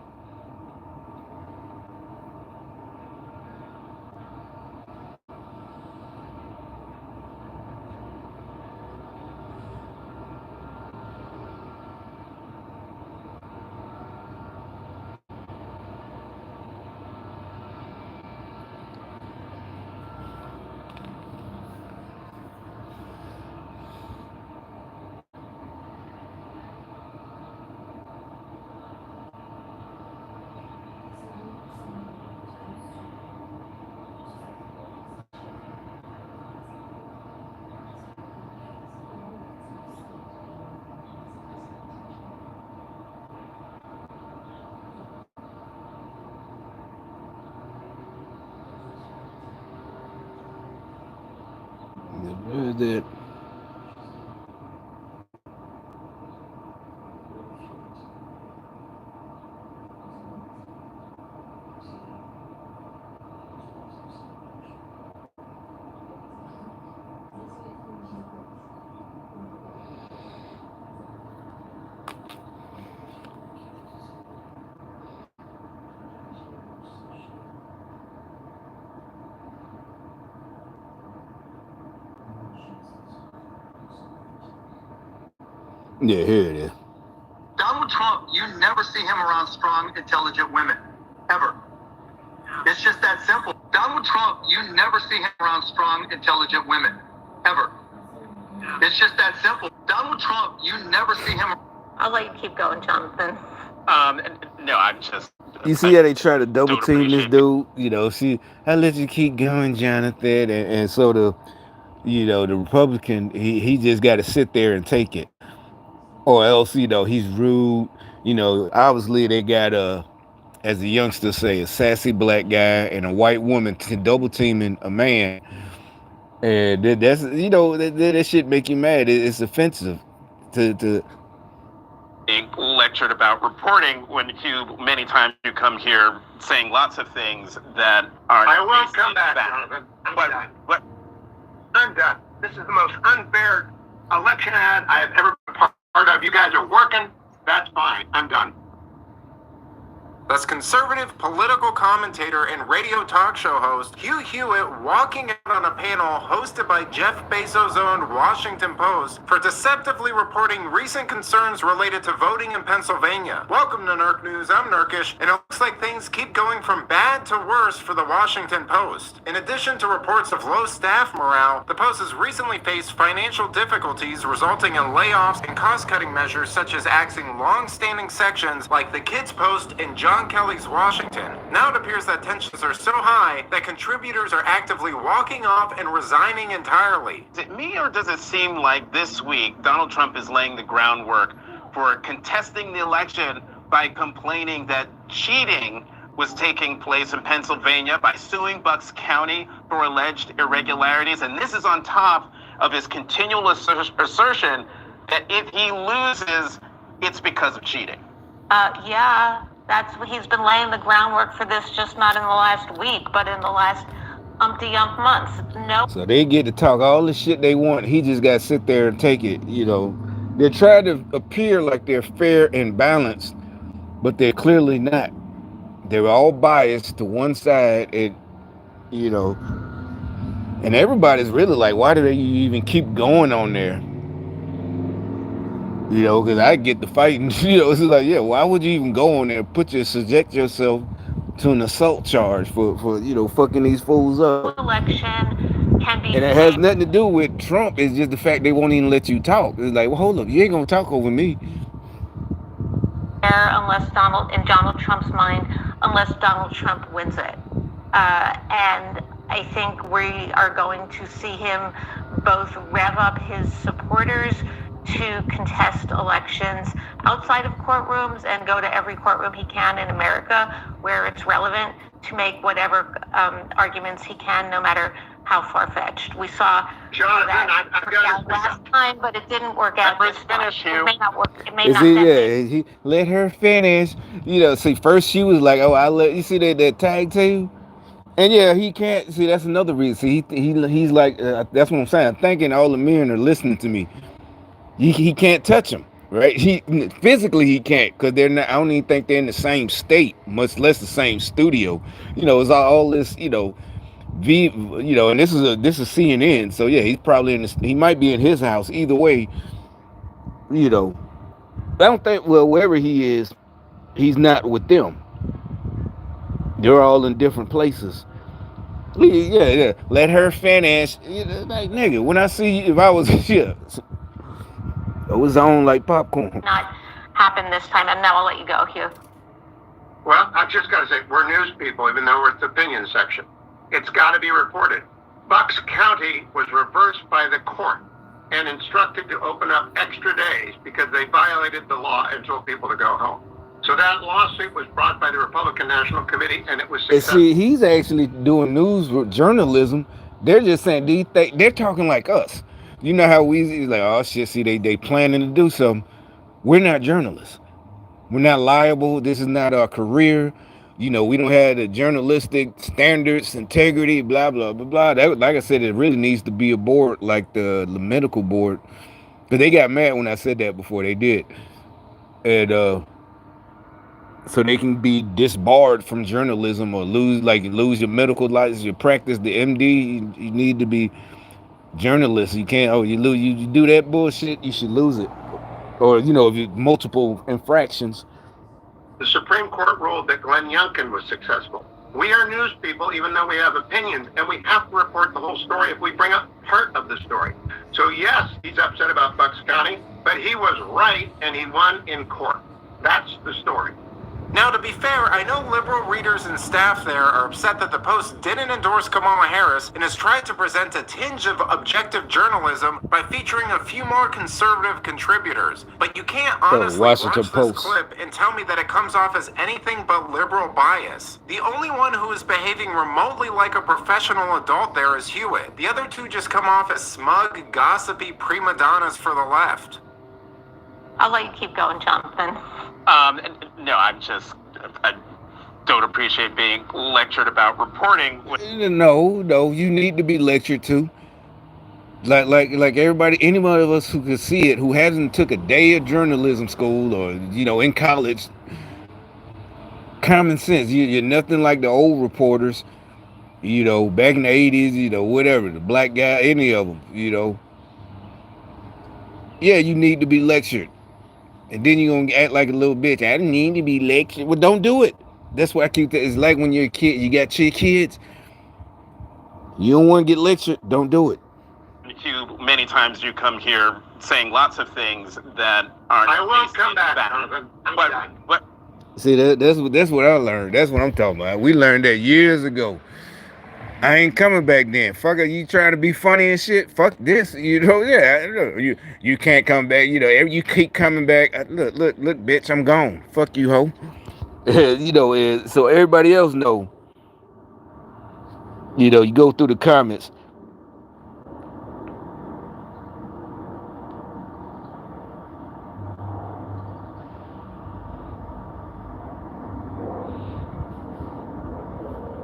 Where's that? Yeah, here it is. Donald Trump, you never see him around strong, intelligent women. Ever. It's just that simple. Donald Trump, you never see him around strong, intelligent women. Ever. It's just that simple. Donald Trump, you never see him. I'll let you keep going, Jonathan. No, I'm just. You see how they try to double team this dude? I let you keep going, Jonathan. And so the Republican, he just got to sit there and take it. Or else, he's rude. Obviously they got as the youngsters say, a sassy black guy and a white woman double teaming a man. And that's, that shit make you mad. It's offensive to being lectured about reporting when many times you come here saying lots of things that are. I will come back, Jonathan. I'm done. This is the most unfair election ad I have ever been part of. You guys are working. That's fine. I'm done. That's conservative political commentator and radio talk show host Hugh Hewitt walking out on a panel hosted by Jeff Bezos-owned Washington Post for deceptively reporting recent concerns related to voting in Pennsylvania. Welcome to Nurk News, I'm Nurkish, and it looks like things keep going from bad to worse for the Washington Post. In addition to reports of low staff morale, the Post has recently faced financial difficulties resulting in layoffs and cost-cutting measures such as axing long-standing sections like the Kids Post and John John Kelly's Washington. Now it appears that tensions are so high that contributors are actively walking off and resigning entirely. Is it me, or does it seem like this week Donald Trump is laying the groundwork for contesting the election by complaining that cheating was taking place in Pennsylvania by suing Bucks County for alleged irregularities? And this is on top of his continual assertion that if he loses, it's because of cheating. Yeah, that's what he's been laying the groundwork for this, just not in the last week, but in the last umpty-ump months. No. So they get to talk all the shit they want. He just got to sit there and take it, you know. They're trying to appear like they're fair and balanced, but they're clearly not. They're all biased to one side, and, you know, and everybody's really like, why do they even keep going on there? You know, because I get the fighting, you know, it's like, yeah, why would you even go on there and subject yourself to an assault charge for you know, fucking these fools up? Election can be. And it has nothing to do with Trump. It's just the fact they won't even let you talk. It's like, well, hold up, you ain't gonna talk over me. Unless in Donald Trump's mind, unless Donald Trump wins it. And I think we are going to see him both rev up his supporters to contest elections outside of courtrooms and go to every courtroom he can in America where it's relevant to make whatever arguments he can, no matter how far-fetched. We saw that work out last time, but it didn't work out this time. It may not work. It may not. He let her finish. You know, see, first she was like, "Oh, I let you see that tag team," and yeah, he can't see. That's another reason. See, he's like, that's what I'm saying. I'm thinking all the men are listening to me. He can't touch them, right? He physically he can't, because they're not. I don't even think they're in the same state, much less the same studio. You know, it's all this. You know, you know, and this is CNN. So yeah, he's probably he might be in his house. Either way, you know, I don't think. Well, wherever he is, he's not with them. They're all in different places. Yeah. Let her finish. Like, nigga, when I see you, if I was shit. It was on like popcorn. Not happen this time, and now I'll let you go, Hugh. Well, I've just got to say, we're news people, even though we're at the opinion section. It's got to be reported. Bucks County was reversed by the court and instructed to open up extra days because they violated the law and told people to go home. So that lawsuit was brought by the Republican National Committee, and it was successful. See, he's actually doing news journalism. They're just saying they're talking like us. You know how we like, oh shit, see, they planning to do something. We're not journalists. We're not liable. This is not our career. You know, we don't have the journalistic standards, integrity, blah, blah, blah, blah. That, like I said, it really needs to be a board like the medical board. Because they got mad when I said that before. They did. And so they can be disbarred from journalism or lose your medical license, your practice, the MD. You need to be journalists. You can't, you do that bullshit, you should lose it. Or, you know, if you multiple infractions. The Supreme Court ruled that Glenn Youngkin was successful. We are news people, even though we have opinions, and we have to report the whole story if we bring up part of the story. So yes, he's upset about Bucks County, but he was right, and he won in court. That's the story. Now, to be fair, I know liberal readers and staff there are upset that the Post didn't endorse Kamala Harris and has tried to present a tinge of objective journalism by featuring a few more conservative contributors. But you can't honestly watch this clip and tell me that it comes off as anything but liberal bias. The only one who is behaving remotely like a professional adult there is Hewitt. The other two just come off as smug, gossipy prima donnas for the left. I'll let you keep going, Jonathan. No, I don't appreciate being lectured about reporting. No, you need to be lectured too. Like everybody, anyone of us who could see it, who hasn't took a day of journalism school or, you know, in college, common sense. You're nothing like the old reporters, you know, back in the 80s, you know, whatever, the black guy, any of them, you know. Yeah, you need to be lectured. And then you're going to act like a little bitch. I didn't need to be lectured. Well, don't do it. That's why I keep that. It's like when you're a kid, you got your kids. You don't want to get lectured. Don't do it. Hugh, many times you come here saying lots of things that aren't. I won't come back, Jonathan. See, that's what I learned. That's what I'm talking about. We learned that years ago. I ain't coming back then. Fuck it, you trying to be funny and shit? Fuck this, yeah. You can't come back. You keep coming back. Look, bitch, I'm gone. Fuck you, hoe. So everybody else know. You go through the comments.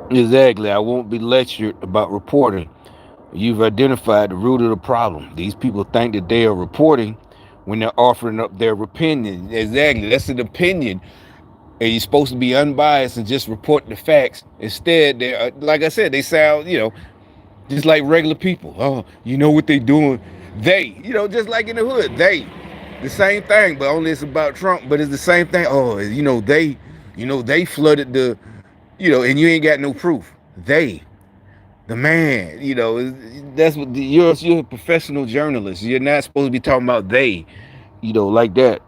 Exactly. I won't be lectured about reporting. You've identified the root of the problem. These people think that they are reporting when they're offering up their opinion. Exactly. That's an opinion. And you're supposed to be unbiased and just report the facts. Instead, they, like I said, they sound, just like regular people. Oh, you know what they doing? They, just like in the hood, they. The same thing, but only it's about Trump, but it's the same thing. Oh, they flooded the, and you ain't got no proof. They, the man, that's what you're a professional journalist. You're not supposed to be talking about they, like that.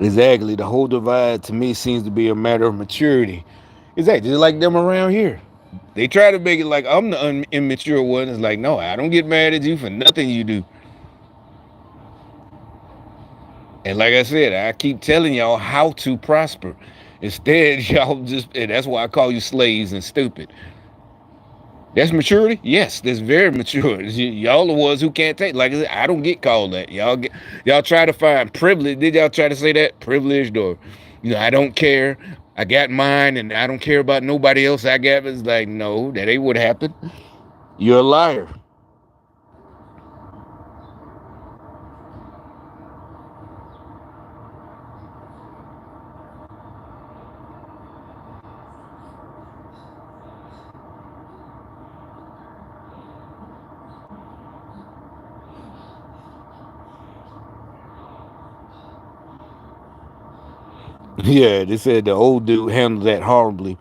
Exactly. The whole divide to me seems to be a matter of maturity. Exactly. Just like them around here. They try to make it like I'm the immature one. It's like, no, I don't get mad at you for nothing you do. And like I said, I keep telling y'all how to prosper. Instead, y'all and that's why I call you slaves and stupid. That's maturity? Yes, that's very mature. Y'all the ones who can't take. Like I said, I don't get called that. Y'all try to find privilege. Did y'all try to say that? Privileged or, I don't care. I got mine and I don't care about nobody else I got. It's like, no, that ain't what happened. You're a liar. Yeah, they said the old dude handled that horribly.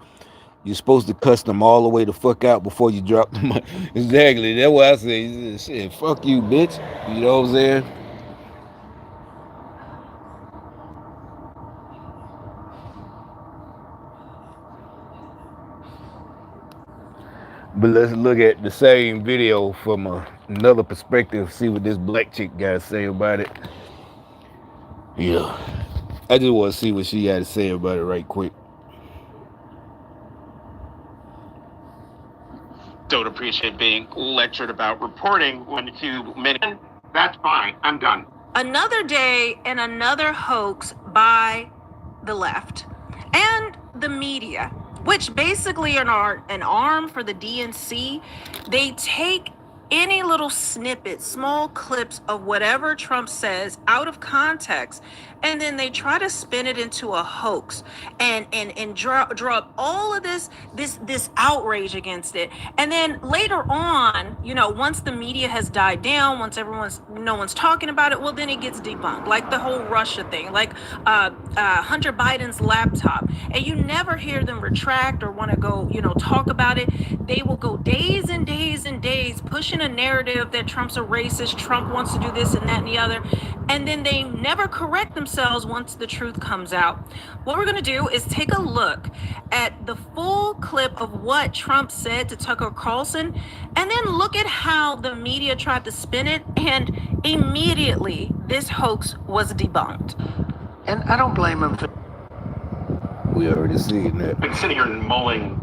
You're supposed to cuss them all the way the fuck out before you drop them. Exactly. That's what I say. Shit, fuck you, bitch. You know what I'm saying? But let's look at the same video from another perspective. See what this black chick got to say about it. Yeah. I just want to see what she got to say about it right quick. Don't appreciate being lectured about reporting when you minute. That's fine. I'm done. Another day and another hoax by the left and the media, which basically are an arm for the DNC. They take any little snippet, small clips of whatever Trump says out of context, and then they try to spin it into a hoax and draw up all of this outrage against it. And then later on, once the media has died down, once no one's talking about it, well, then it gets debunked, like the whole Russia thing, like Hunter Biden's laptop. And you never hear them retract or want to go, talk about it. They will go days and days and days pushing a narrative that Trump's a racist, Trump wants to do this and that and the other, and then they never correct themselves once the truth comes out. What we're going to do is take a look at the full clip of what Trump said to Tucker Carlson, and then look at how the media tried to spin it, and immediately this hoax was debunked. And I don't blame him for... We already seen that. I've been sitting here mulling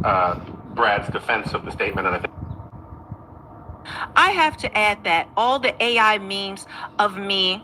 Brad's defense of the statement, and I have to add that all the AI memes of me,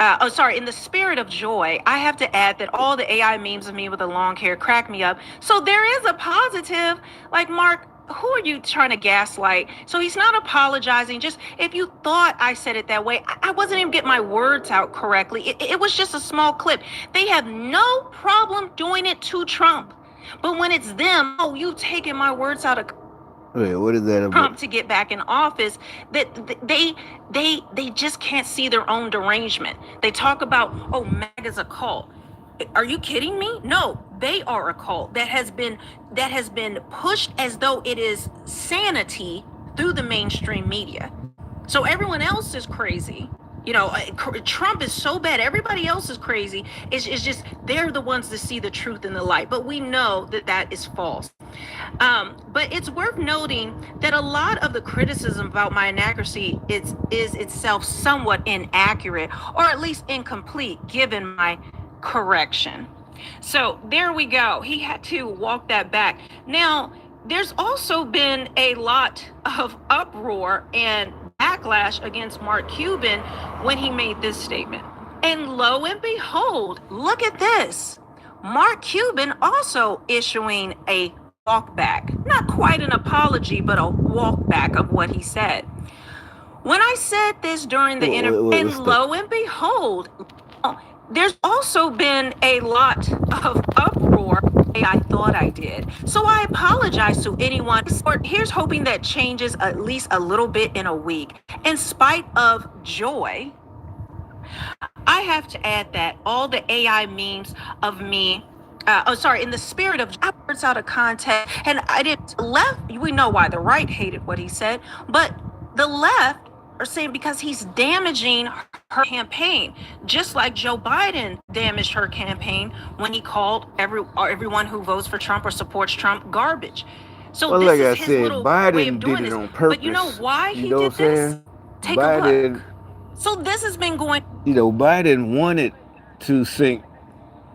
in the spirit of joy, I have to add that all the AI memes of me with the long hair crack me up. So there is a positive, like, Mark, who are you trying to gaslight? So he's not apologizing. Just if you thought I said it that way, I wasn't even getting my words out correctly. It was just a small clip. They have no problem doing it to Trump. But when it's them, oh, you taking my words out of Wait, what is that about? Trump to get back in office, that they just can't see their own derangement. They talk about, oh, MAGA's a cult. Are you kidding me? No, they are a cult that has been pushed as though it is sanity through the mainstream media. So everyone else is crazy. You know, Trump is so bad. Everybody else is crazy. It's just they're the ones that see the truth in the light. But we know that that is false. But it's worth noting that a lot of the criticism about my inaccuracy is itself somewhat inaccurate, or at least incomplete, given my correction. So there we go. He had to walk that back. Now, there's also been a lot of uproar and backlash against Mark Cuban when he made this statement. And lo and behold, look at this. Mark Cuban also issuing a walk back. Not quite an apology, but a walk back of what he said. When I said this during the interview, and lo and behold, there's also been a lot of uproar. I thought I did. So I apologize to anyone. Here's hoping that changes at least a little bit in a week. In spite of joy, I have to add that all the AI memes of me, in the spirit of words out of context, and I didn't left. We know why the right hated what he said, but the left are saying because he's damaging her campaign, just like Joe Biden damaged her campaign when he called everyone who votes for Trump or supports Trump garbage. So well, this like is I his said, little way of Biden doing did it this. on purpose. But you know why he You know did what I'm this? saying? Take a Biden, look. So this has been going. you know, Biden wanted to sink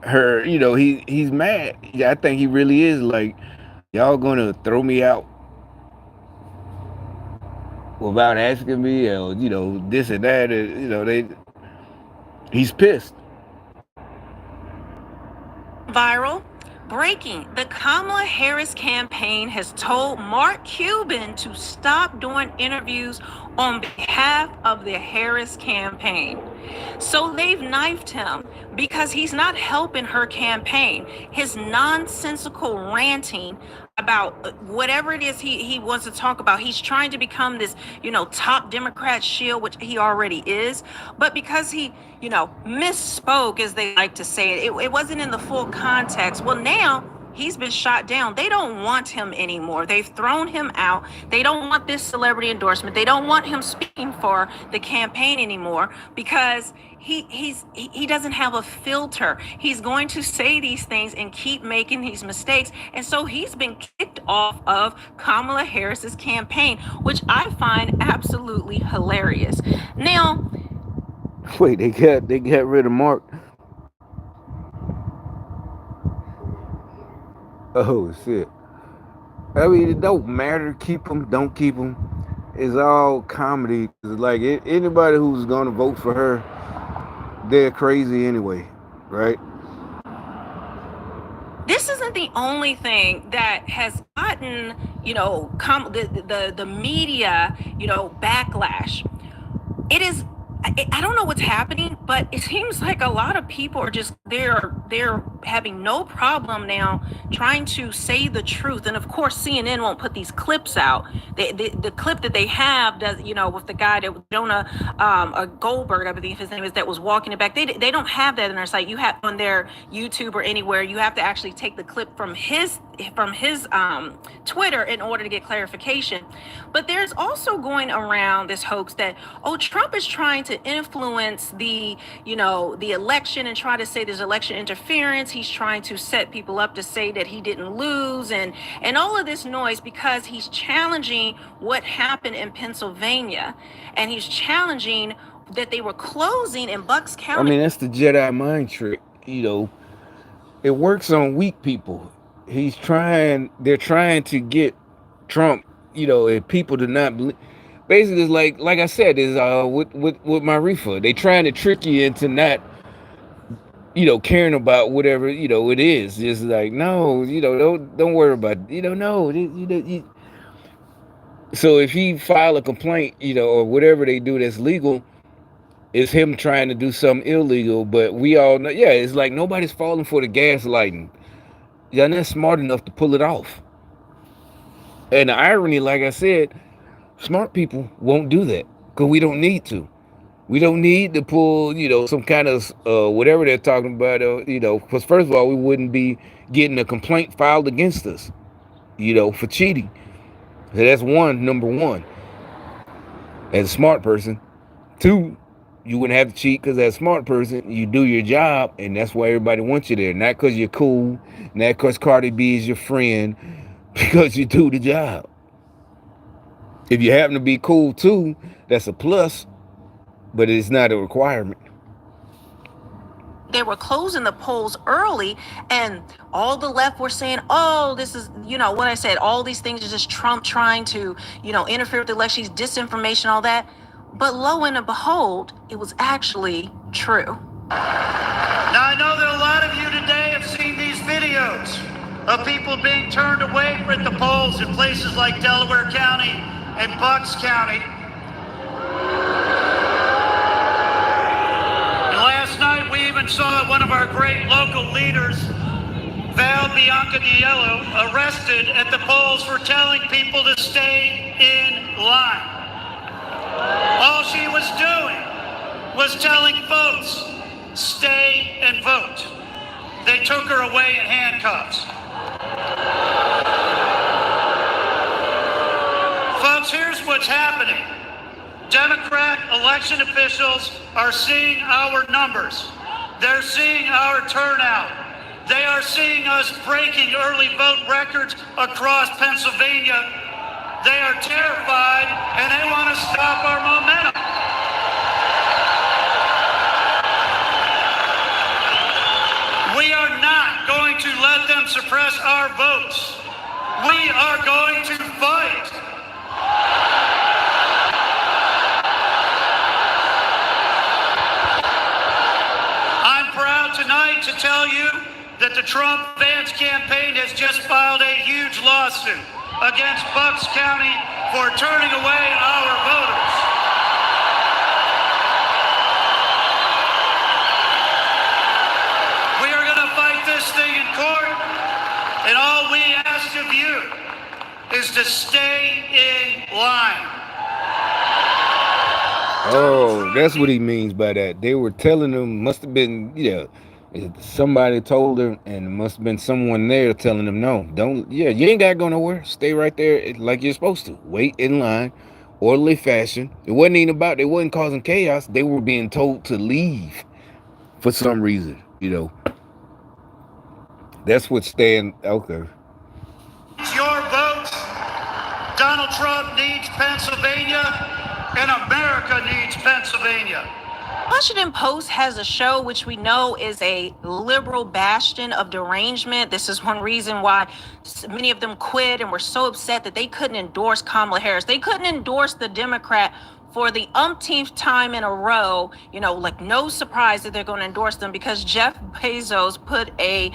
her. You know, he's mad. Yeah, I think he really is like, y'all gonna throw me out without asking me, or you know, this and that. You know, he's pissed. Viral. Breaking. The Kamala Harris campaign has told Mark Cuban to stop doing interviews on behalf of the Harris campaign. So they've knifed him because he's not helping her campaign. His nonsensical ranting about whatever it is he wants to talk about. He's trying to become this, you know, top Democrat shield, which he already is. But because he, you know, misspoke, as they like to say, it wasn't in the full context. Well, now he's been shot down. They don't want him anymore. They've thrown him out. They don't want this celebrity endorsement. They don't want him speaking for the campaign anymore because he doesn't have a filter. He's going to say these things and keep making these mistakes. And so he's been kicked off of Kamala Harris's campaign, which I find absolutely hilarious. Now, wait, they got rid of Mark. Oh shit. I mean, it don't matter. Keep him, don't keep him. It's all comedy. It's like anybody who's gonna vote for her, they're crazy anyway, right? This isn't the only thing that has gotten, you know, the media, you know, backlash. It is. I don't know what's happening, but it seems like a lot of people are just they're having no problem now trying to say the truth. And of course, CNN won't put these clips out. The clip that they have does, you know, with the guy that Jonah Goldberg, I believe his name is, that was walking it back. They don't have that in their site. You have on their YouTube or anywhere. You have to actually take the clip from his Twitter in order to get clarification. But there's also going around this hoax that, oh, Trump is trying to influence the election and try to say there's election interference. He's trying to set people up to say that he didn't lose and all of this noise because he's challenging what happened in Pennsylvania, and he's challenging that they were closing in Bucks County. I mean, that's the Jedi mind trick. You know, it works on weak people. They're trying to get Trump, you know, and people to not believe. Basically, it's like I said, is with my reefer. They trying to trick you into not, you know, caring about whatever, you know, it is. Just like, no, you know, don't worry about it. You know, no. So if he file a complaint, you know, or whatever they do that's legal, it's him trying to do something illegal. But we all know, yeah, it's like nobody's falling for the gaslighting. You're not smart enough to pull it off. And the irony, like I said, smart people won't do that because we don't need to. We don't need to pull, some kind of whatever they're talking about, because first of all, we wouldn't be getting a complaint filed against us, for cheating. So that's number one. As a smart person. Two, you wouldn't have to cheat because as a smart person, you do your job, and that's why everybody wants you there. Not because you're cool, not because Cardi B is your friend, because you do the job. If you happen to be cool too, that's a plus, but it's not a requirement. They were closing the polls early, and all the left were saying, oh, this is, what I said, all these things are just Trump trying to, interfere with the elections, disinformation, all that. But lo and behold, it was actually true. Now, I know that a lot of you today have seen these videos of people being turned away at the polls in places like Delaware County and Bucks County. And last night, we even saw one of our great local leaders, Val Biancaniello, arrested at the polls for telling people to stay in line. All she was doing was telling folks, stay and vote. They took her away in handcuffs. Folks, here's what's happening. Democrat election officials are seeing our numbers. They're seeing our turnout. They are seeing us breaking early vote records across Pennsylvania. They are terrified, and they want to stop our momentum. We are not going to let them suppress our votes. We are going to fight. I'm proud tonight to tell you that the Trump-Vance campaign has just filed a huge lawsuit against Bucks County for turning away our voters. We are going to fight this thing in court, and all we ask of you is to stay in line. Oh, that's what he means by that. They were telling him, must have been, somebody told him, and it must have been someone there telling him, no, you ain't got to go nowhere. Stay right there like you're supposed to. Wait in line, orderly fashion. It wasn't even they wasn't causing chaos. They were being told to leave for some reason, That's what's staying, okay. It's your vote. Donald Trump needs Pennsylvania, and America needs Pennsylvania. Washington Post has a show which we know is a liberal bastion of derangement. This is one reason why many of them quit and were so upset that they couldn't endorse Kamala Harris. They couldn't endorse the Democrat for the umpteenth time in a row, no surprise that they're going to endorse them because Jeff Bezos put a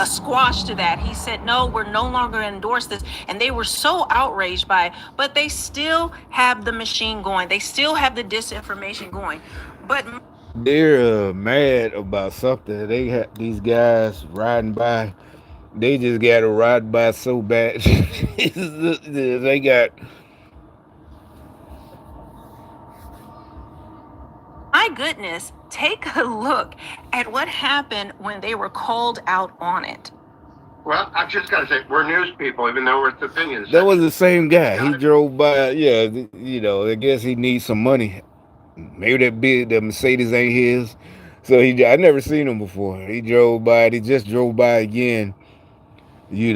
squash to that. He said, no, we're no longer going to endorse this. And they were so outraged by it, but they still have the machine going. They still have the disinformation going. But they're mad about something. They had these guys riding by. They just got to ride by so bad. They got... My goodness, take a look at what happened when they were called out on it. Well, I've just got to say, we're news people, even though we're opinions. That was the same guy. He drove by, I guess he needs some money. Maybe the Mercedes ain't his. So I never seen him before. He drove by, he just drove by again, He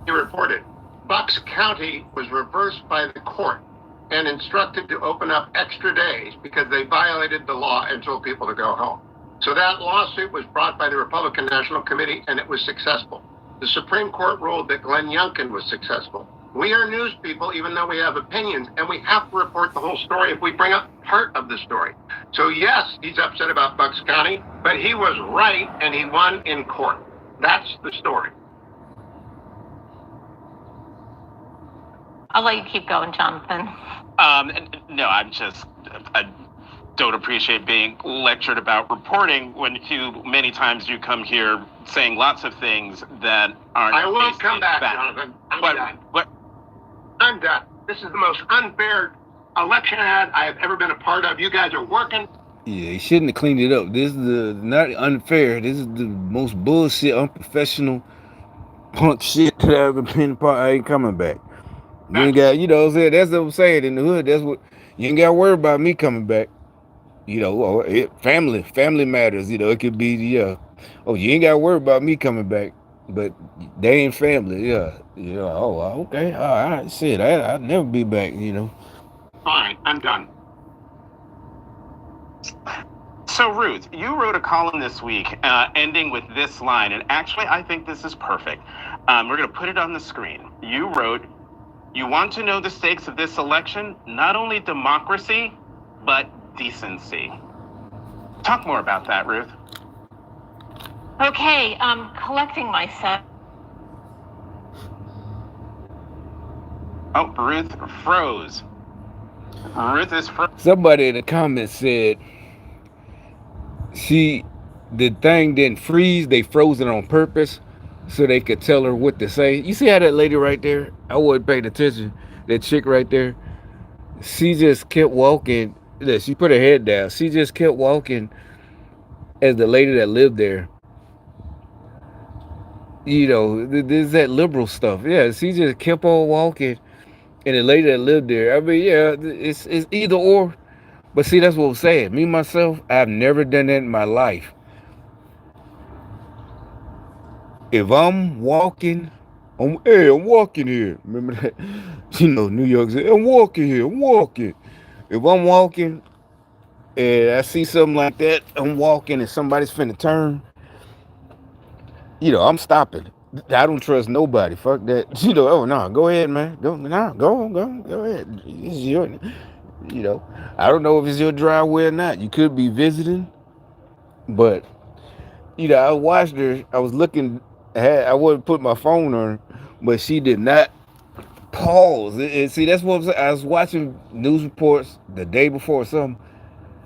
reported, Bucks County was reversed by the court and instructed to open up extra days because they violated the law and told people to go home. So that lawsuit was brought by the Republican National Committee, and it was successful. The Supreme Court ruled that Glenn Youngkin was successful. We are news people, even though we have opinions, and we have to report the whole story if we bring up part of the story. So yes, he's upset about Bucks County, but he was right, and he won in court. That's the story. I'll let you keep going, Jonathan. No, I don't appreciate being lectured about reporting when many times you come here saying lots of things that aren't. I will come back, Jonathan. I'm done. I'm done. This is the most unfair election ad I have ever been a part of. You guys are working. Yeah, he shouldn't have cleaned it up. This is not unfair. This is the most bullshit, unprofessional, punk shit that I've ever been a part. I ain't coming back. You ain't got, you know what I'm saying? That's what I'm saying in the hood. That's what, you ain't got to worry about me coming back. You know, family matters. You know, it could be, yeah. Oh, you ain't got to worry about me coming back. But they ain't family, yeah. You know, oh, okay, all right, shit, I'll never be back, you know. Fine, I'm done. So, Ruth, you wrote a column this week ending with this line, and actually, I think this is perfect. We're going to put it on the screen. You wrote, "You want to know the stakes of this election? Not only democracy, but decency." Talk more about that, Ruth. Okay, collecting myself. Oh, Ruth froze. Ruth is froze. Somebody in the comments said the thing didn't freeze, they froze it on purpose so they could tell her what to say. You see how that lady right there, I wasn't paying attention, that chick right there, she just kept walking. She put her head down. She just kept walking as the lady that lived there. You know, there's that liberal stuff. Yeah, she just kept on walking, and the lady that lived there, I mean, yeah, it's either or. But see, that's what I'm saying. Me, myself, I've never done that in my life. If I'm walking, I'm walking here. Remember that? You know, New York said, I'm walking here, I'm walking. If I'm walking and I see something like that, I'm walking and somebody's finna turn, you know, I'm stopping. I don't trust nobody. Fuck that. You know, oh no, go ahead, man. Go ahead. It's your, you know, I don't know if it's your driveway or not. You could be visiting, but you know, I watched her. I was looking. I wouldn't put my phone on her, but she did not pause. And see, that's what I'm saying. I was watching news reports the day before or something.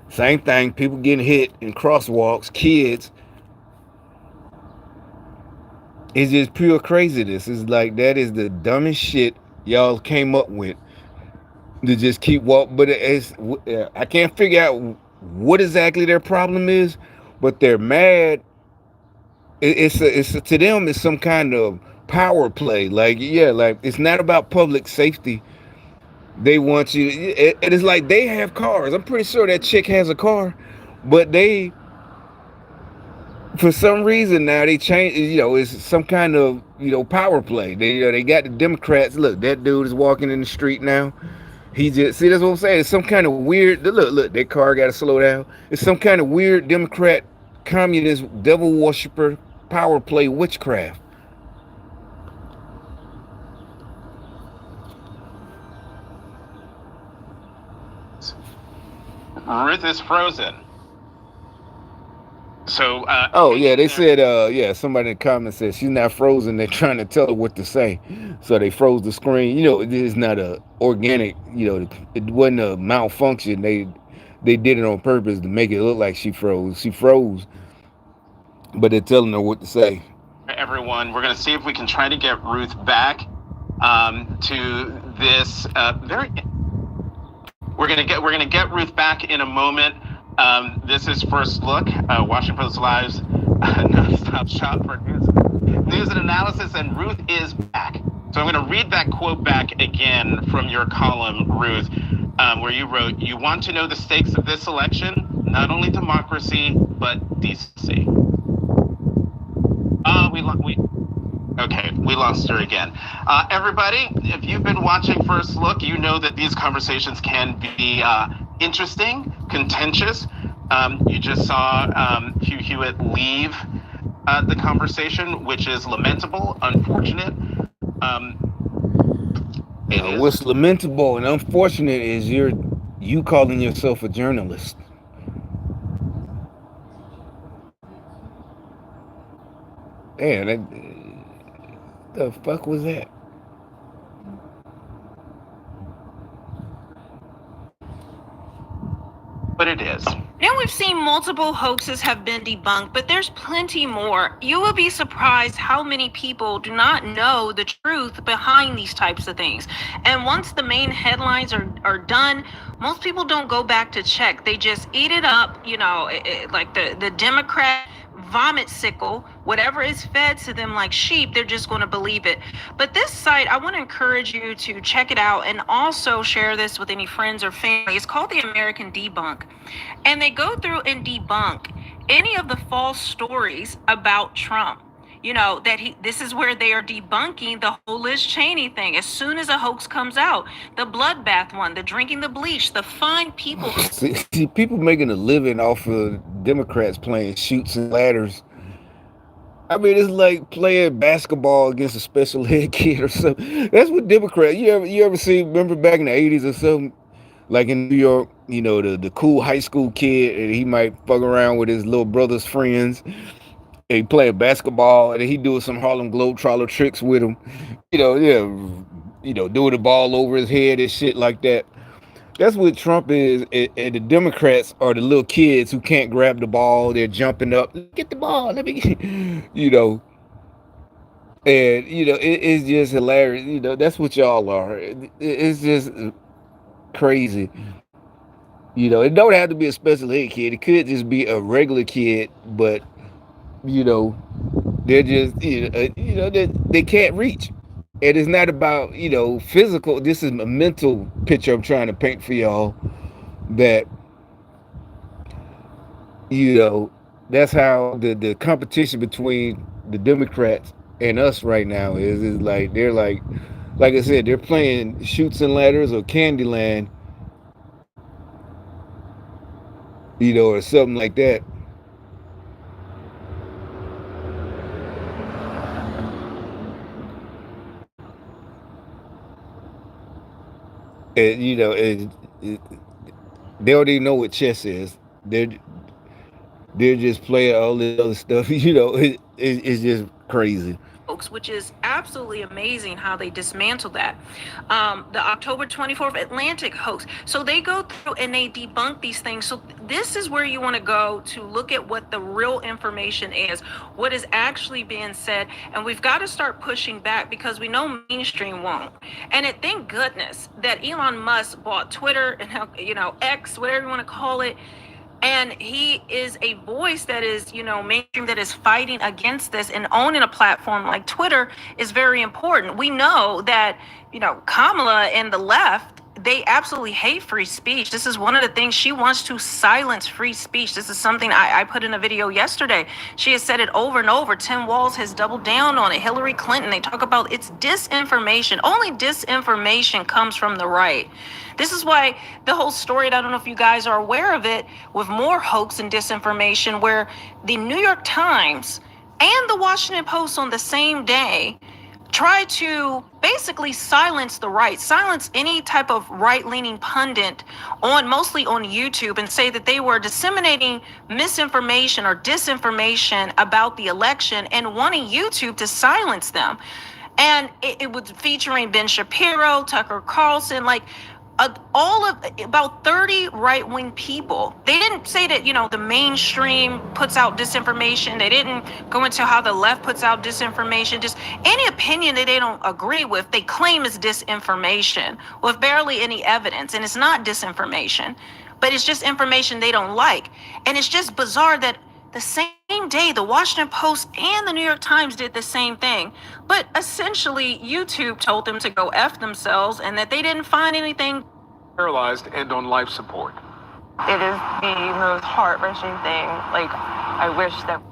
Same thing. People getting hit in crosswalks. Kids. It's just pure craziness. It's like that is the dumbest shit y'all came up with to just keep walking. But I can't figure out what exactly their problem is, but they're mad. It's to them it's some kind of power play. Like, yeah, like it's not about public safety. They want you. It is like they have cars. I'm pretty sure that chick has a car, but they. For some reason now they change, you know, it's some kind of, you know, power play. They got the Democrats. Look, that dude is walking in the street now. He just, see, that's what I'm saying. It's some kind of weird, look, that car got to slow down. It's some kind of weird Democrat, communist, devil worshiper, power play witchcraft. Ruth is frozen. So, oh yeah, they said, yeah, somebody in the comments said she's not frozen. They're trying to tell her what to say, so they froze the screen. You know, it is not a organic. You know, it wasn't a malfunction. They did it on purpose to make it look like she froze. She froze, but they're telling her what to say. Everyone, we're going to see if we can try to get Ruth back to this very. We're gonna get Ruth back in a moment. This is First Look, Washington Post Live's nonstop shop for news and analysis, and Ruth is back. So I'm going to read that quote back again from your column, Ruth, where you wrote, "You want to know the stakes of this election? Not only democracy, but decency." We lost her again. Everybody, if you've been watching First Look, you know that these conversations can be interesting, contentious. You just saw Hugh Hewitt leave the conversation, which is lamentable, unfortunate. What's lamentable and unfortunate is you calling yourself a journalist. Man, the fuck was that? But it is. Now we've seen multiple hoaxes have been debunked, but there's plenty more. You will be surprised how many people do not know the truth behind these types of things. And once the main headlines are done, most people don't go back to check. They just eat it up, like the Democrat vomit sickle, whatever is fed to them like sheep, they're just going to believe it. But this site, I want to encourage you to check it out and also share this with any friends or family. It's called the American Debunk. And they go through and debunk any of the false stories about Trump. This is where they are debunking the whole Liz Cheney thing. As soon as a hoax comes out, the bloodbath one, the drinking the bleach, the fine people. See, people making a living off of Democrats playing shoots and ladders. I mean, it's like playing basketball against a special ed kid or something. That's what Democrats. You ever see? Remember back in the 80s or something, like in New York, the cool high school kid, and he might fuck around with his little brother's friends. He playing basketball, and he doing some Harlem Globetrotter tricks with him, doing the ball over his head and shit like that. That's what Trump is, and the Democrats are the little kids who can't grab the ball. They're jumping up, get the ball, let me, and it's just hilarious. That's what y'all are. It's just crazy. It don't have to be a special ed kid. It could just be a regular kid, but they're just they can't reach. And it's not about physical. This is a mental picture I'm trying to paint for y'all, that that's how the competition between the Democrats and us right now is like they're like I said, they're playing shoots and ladders or Candyland, or something like that. And they don't even know what chess is. They're just playing all this other stuff. It's just crazy. Which is absolutely amazing how they dismantle that. The October 24th Atlantic hoax. So they go through and they debunk these things. So this is where you want to go to look at what the real information is, what is actually being said. And we've got to start pushing back, because we know mainstream won't. And thank goodness that Elon Musk bought Twitter and X, whatever you want to call it. And he is a voice that is, mainstream, that is fighting against this, and owning a platform like Twitter is very important. We know that, Kamala and the left, they absolutely hate free speech. This is one of the things she wants to silence free speech. This is something I put in a video yesterday. She has said it over and over. Tim Walz has doubled down on it. Hillary Clinton, they talk about it's disinformation. Only disinformation comes from the right. This is why the whole story, and I don't know if you guys are aware of it, with more hoax and disinformation, where the New York Times and the Washington Post on the same day try to basically silence the right, silence any type of right-leaning pundit mostly on YouTube, and say that they were disseminating misinformation or disinformation about the election and wanting YouTube to silence them. And it was featuring Ben Shapiro, Tucker Carlson, about 30 right-wing people. They didn't say that, the mainstream puts out disinformation. They didn't go into how the left puts out disinformation. Just any opinion that they don't agree with, they claim is disinformation with barely any evidence. And it's not disinformation, but it's just information they don't like. And it's just bizarre that the same day the Washington Post and the New York Times did the same thing, but essentially YouTube told them to go F themselves, and that they didn't find anything. Paralyzed and on life support. It is the most heart-wrenching thing. I wish that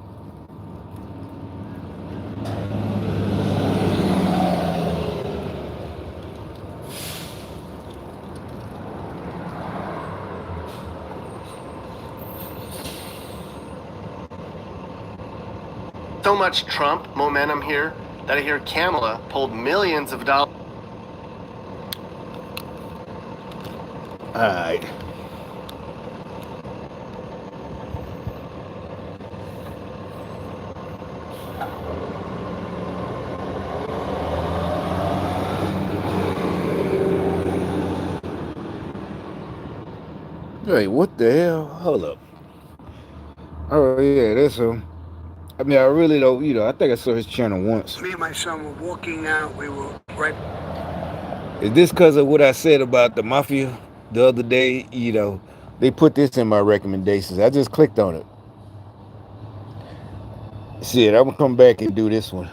so much Trump momentum here that I hear Kamala pulled millions of dollars. All right. Wait, what the hell? Hold up. Oh yeah, that's him. I mean, I really don't. I think I saw his channel once. Me and my son were walking out. We were right. Is this because of what I said about the mafia the other day? They put this in my recommendations. I just clicked on it. Shit, I'm gonna come back and do this one.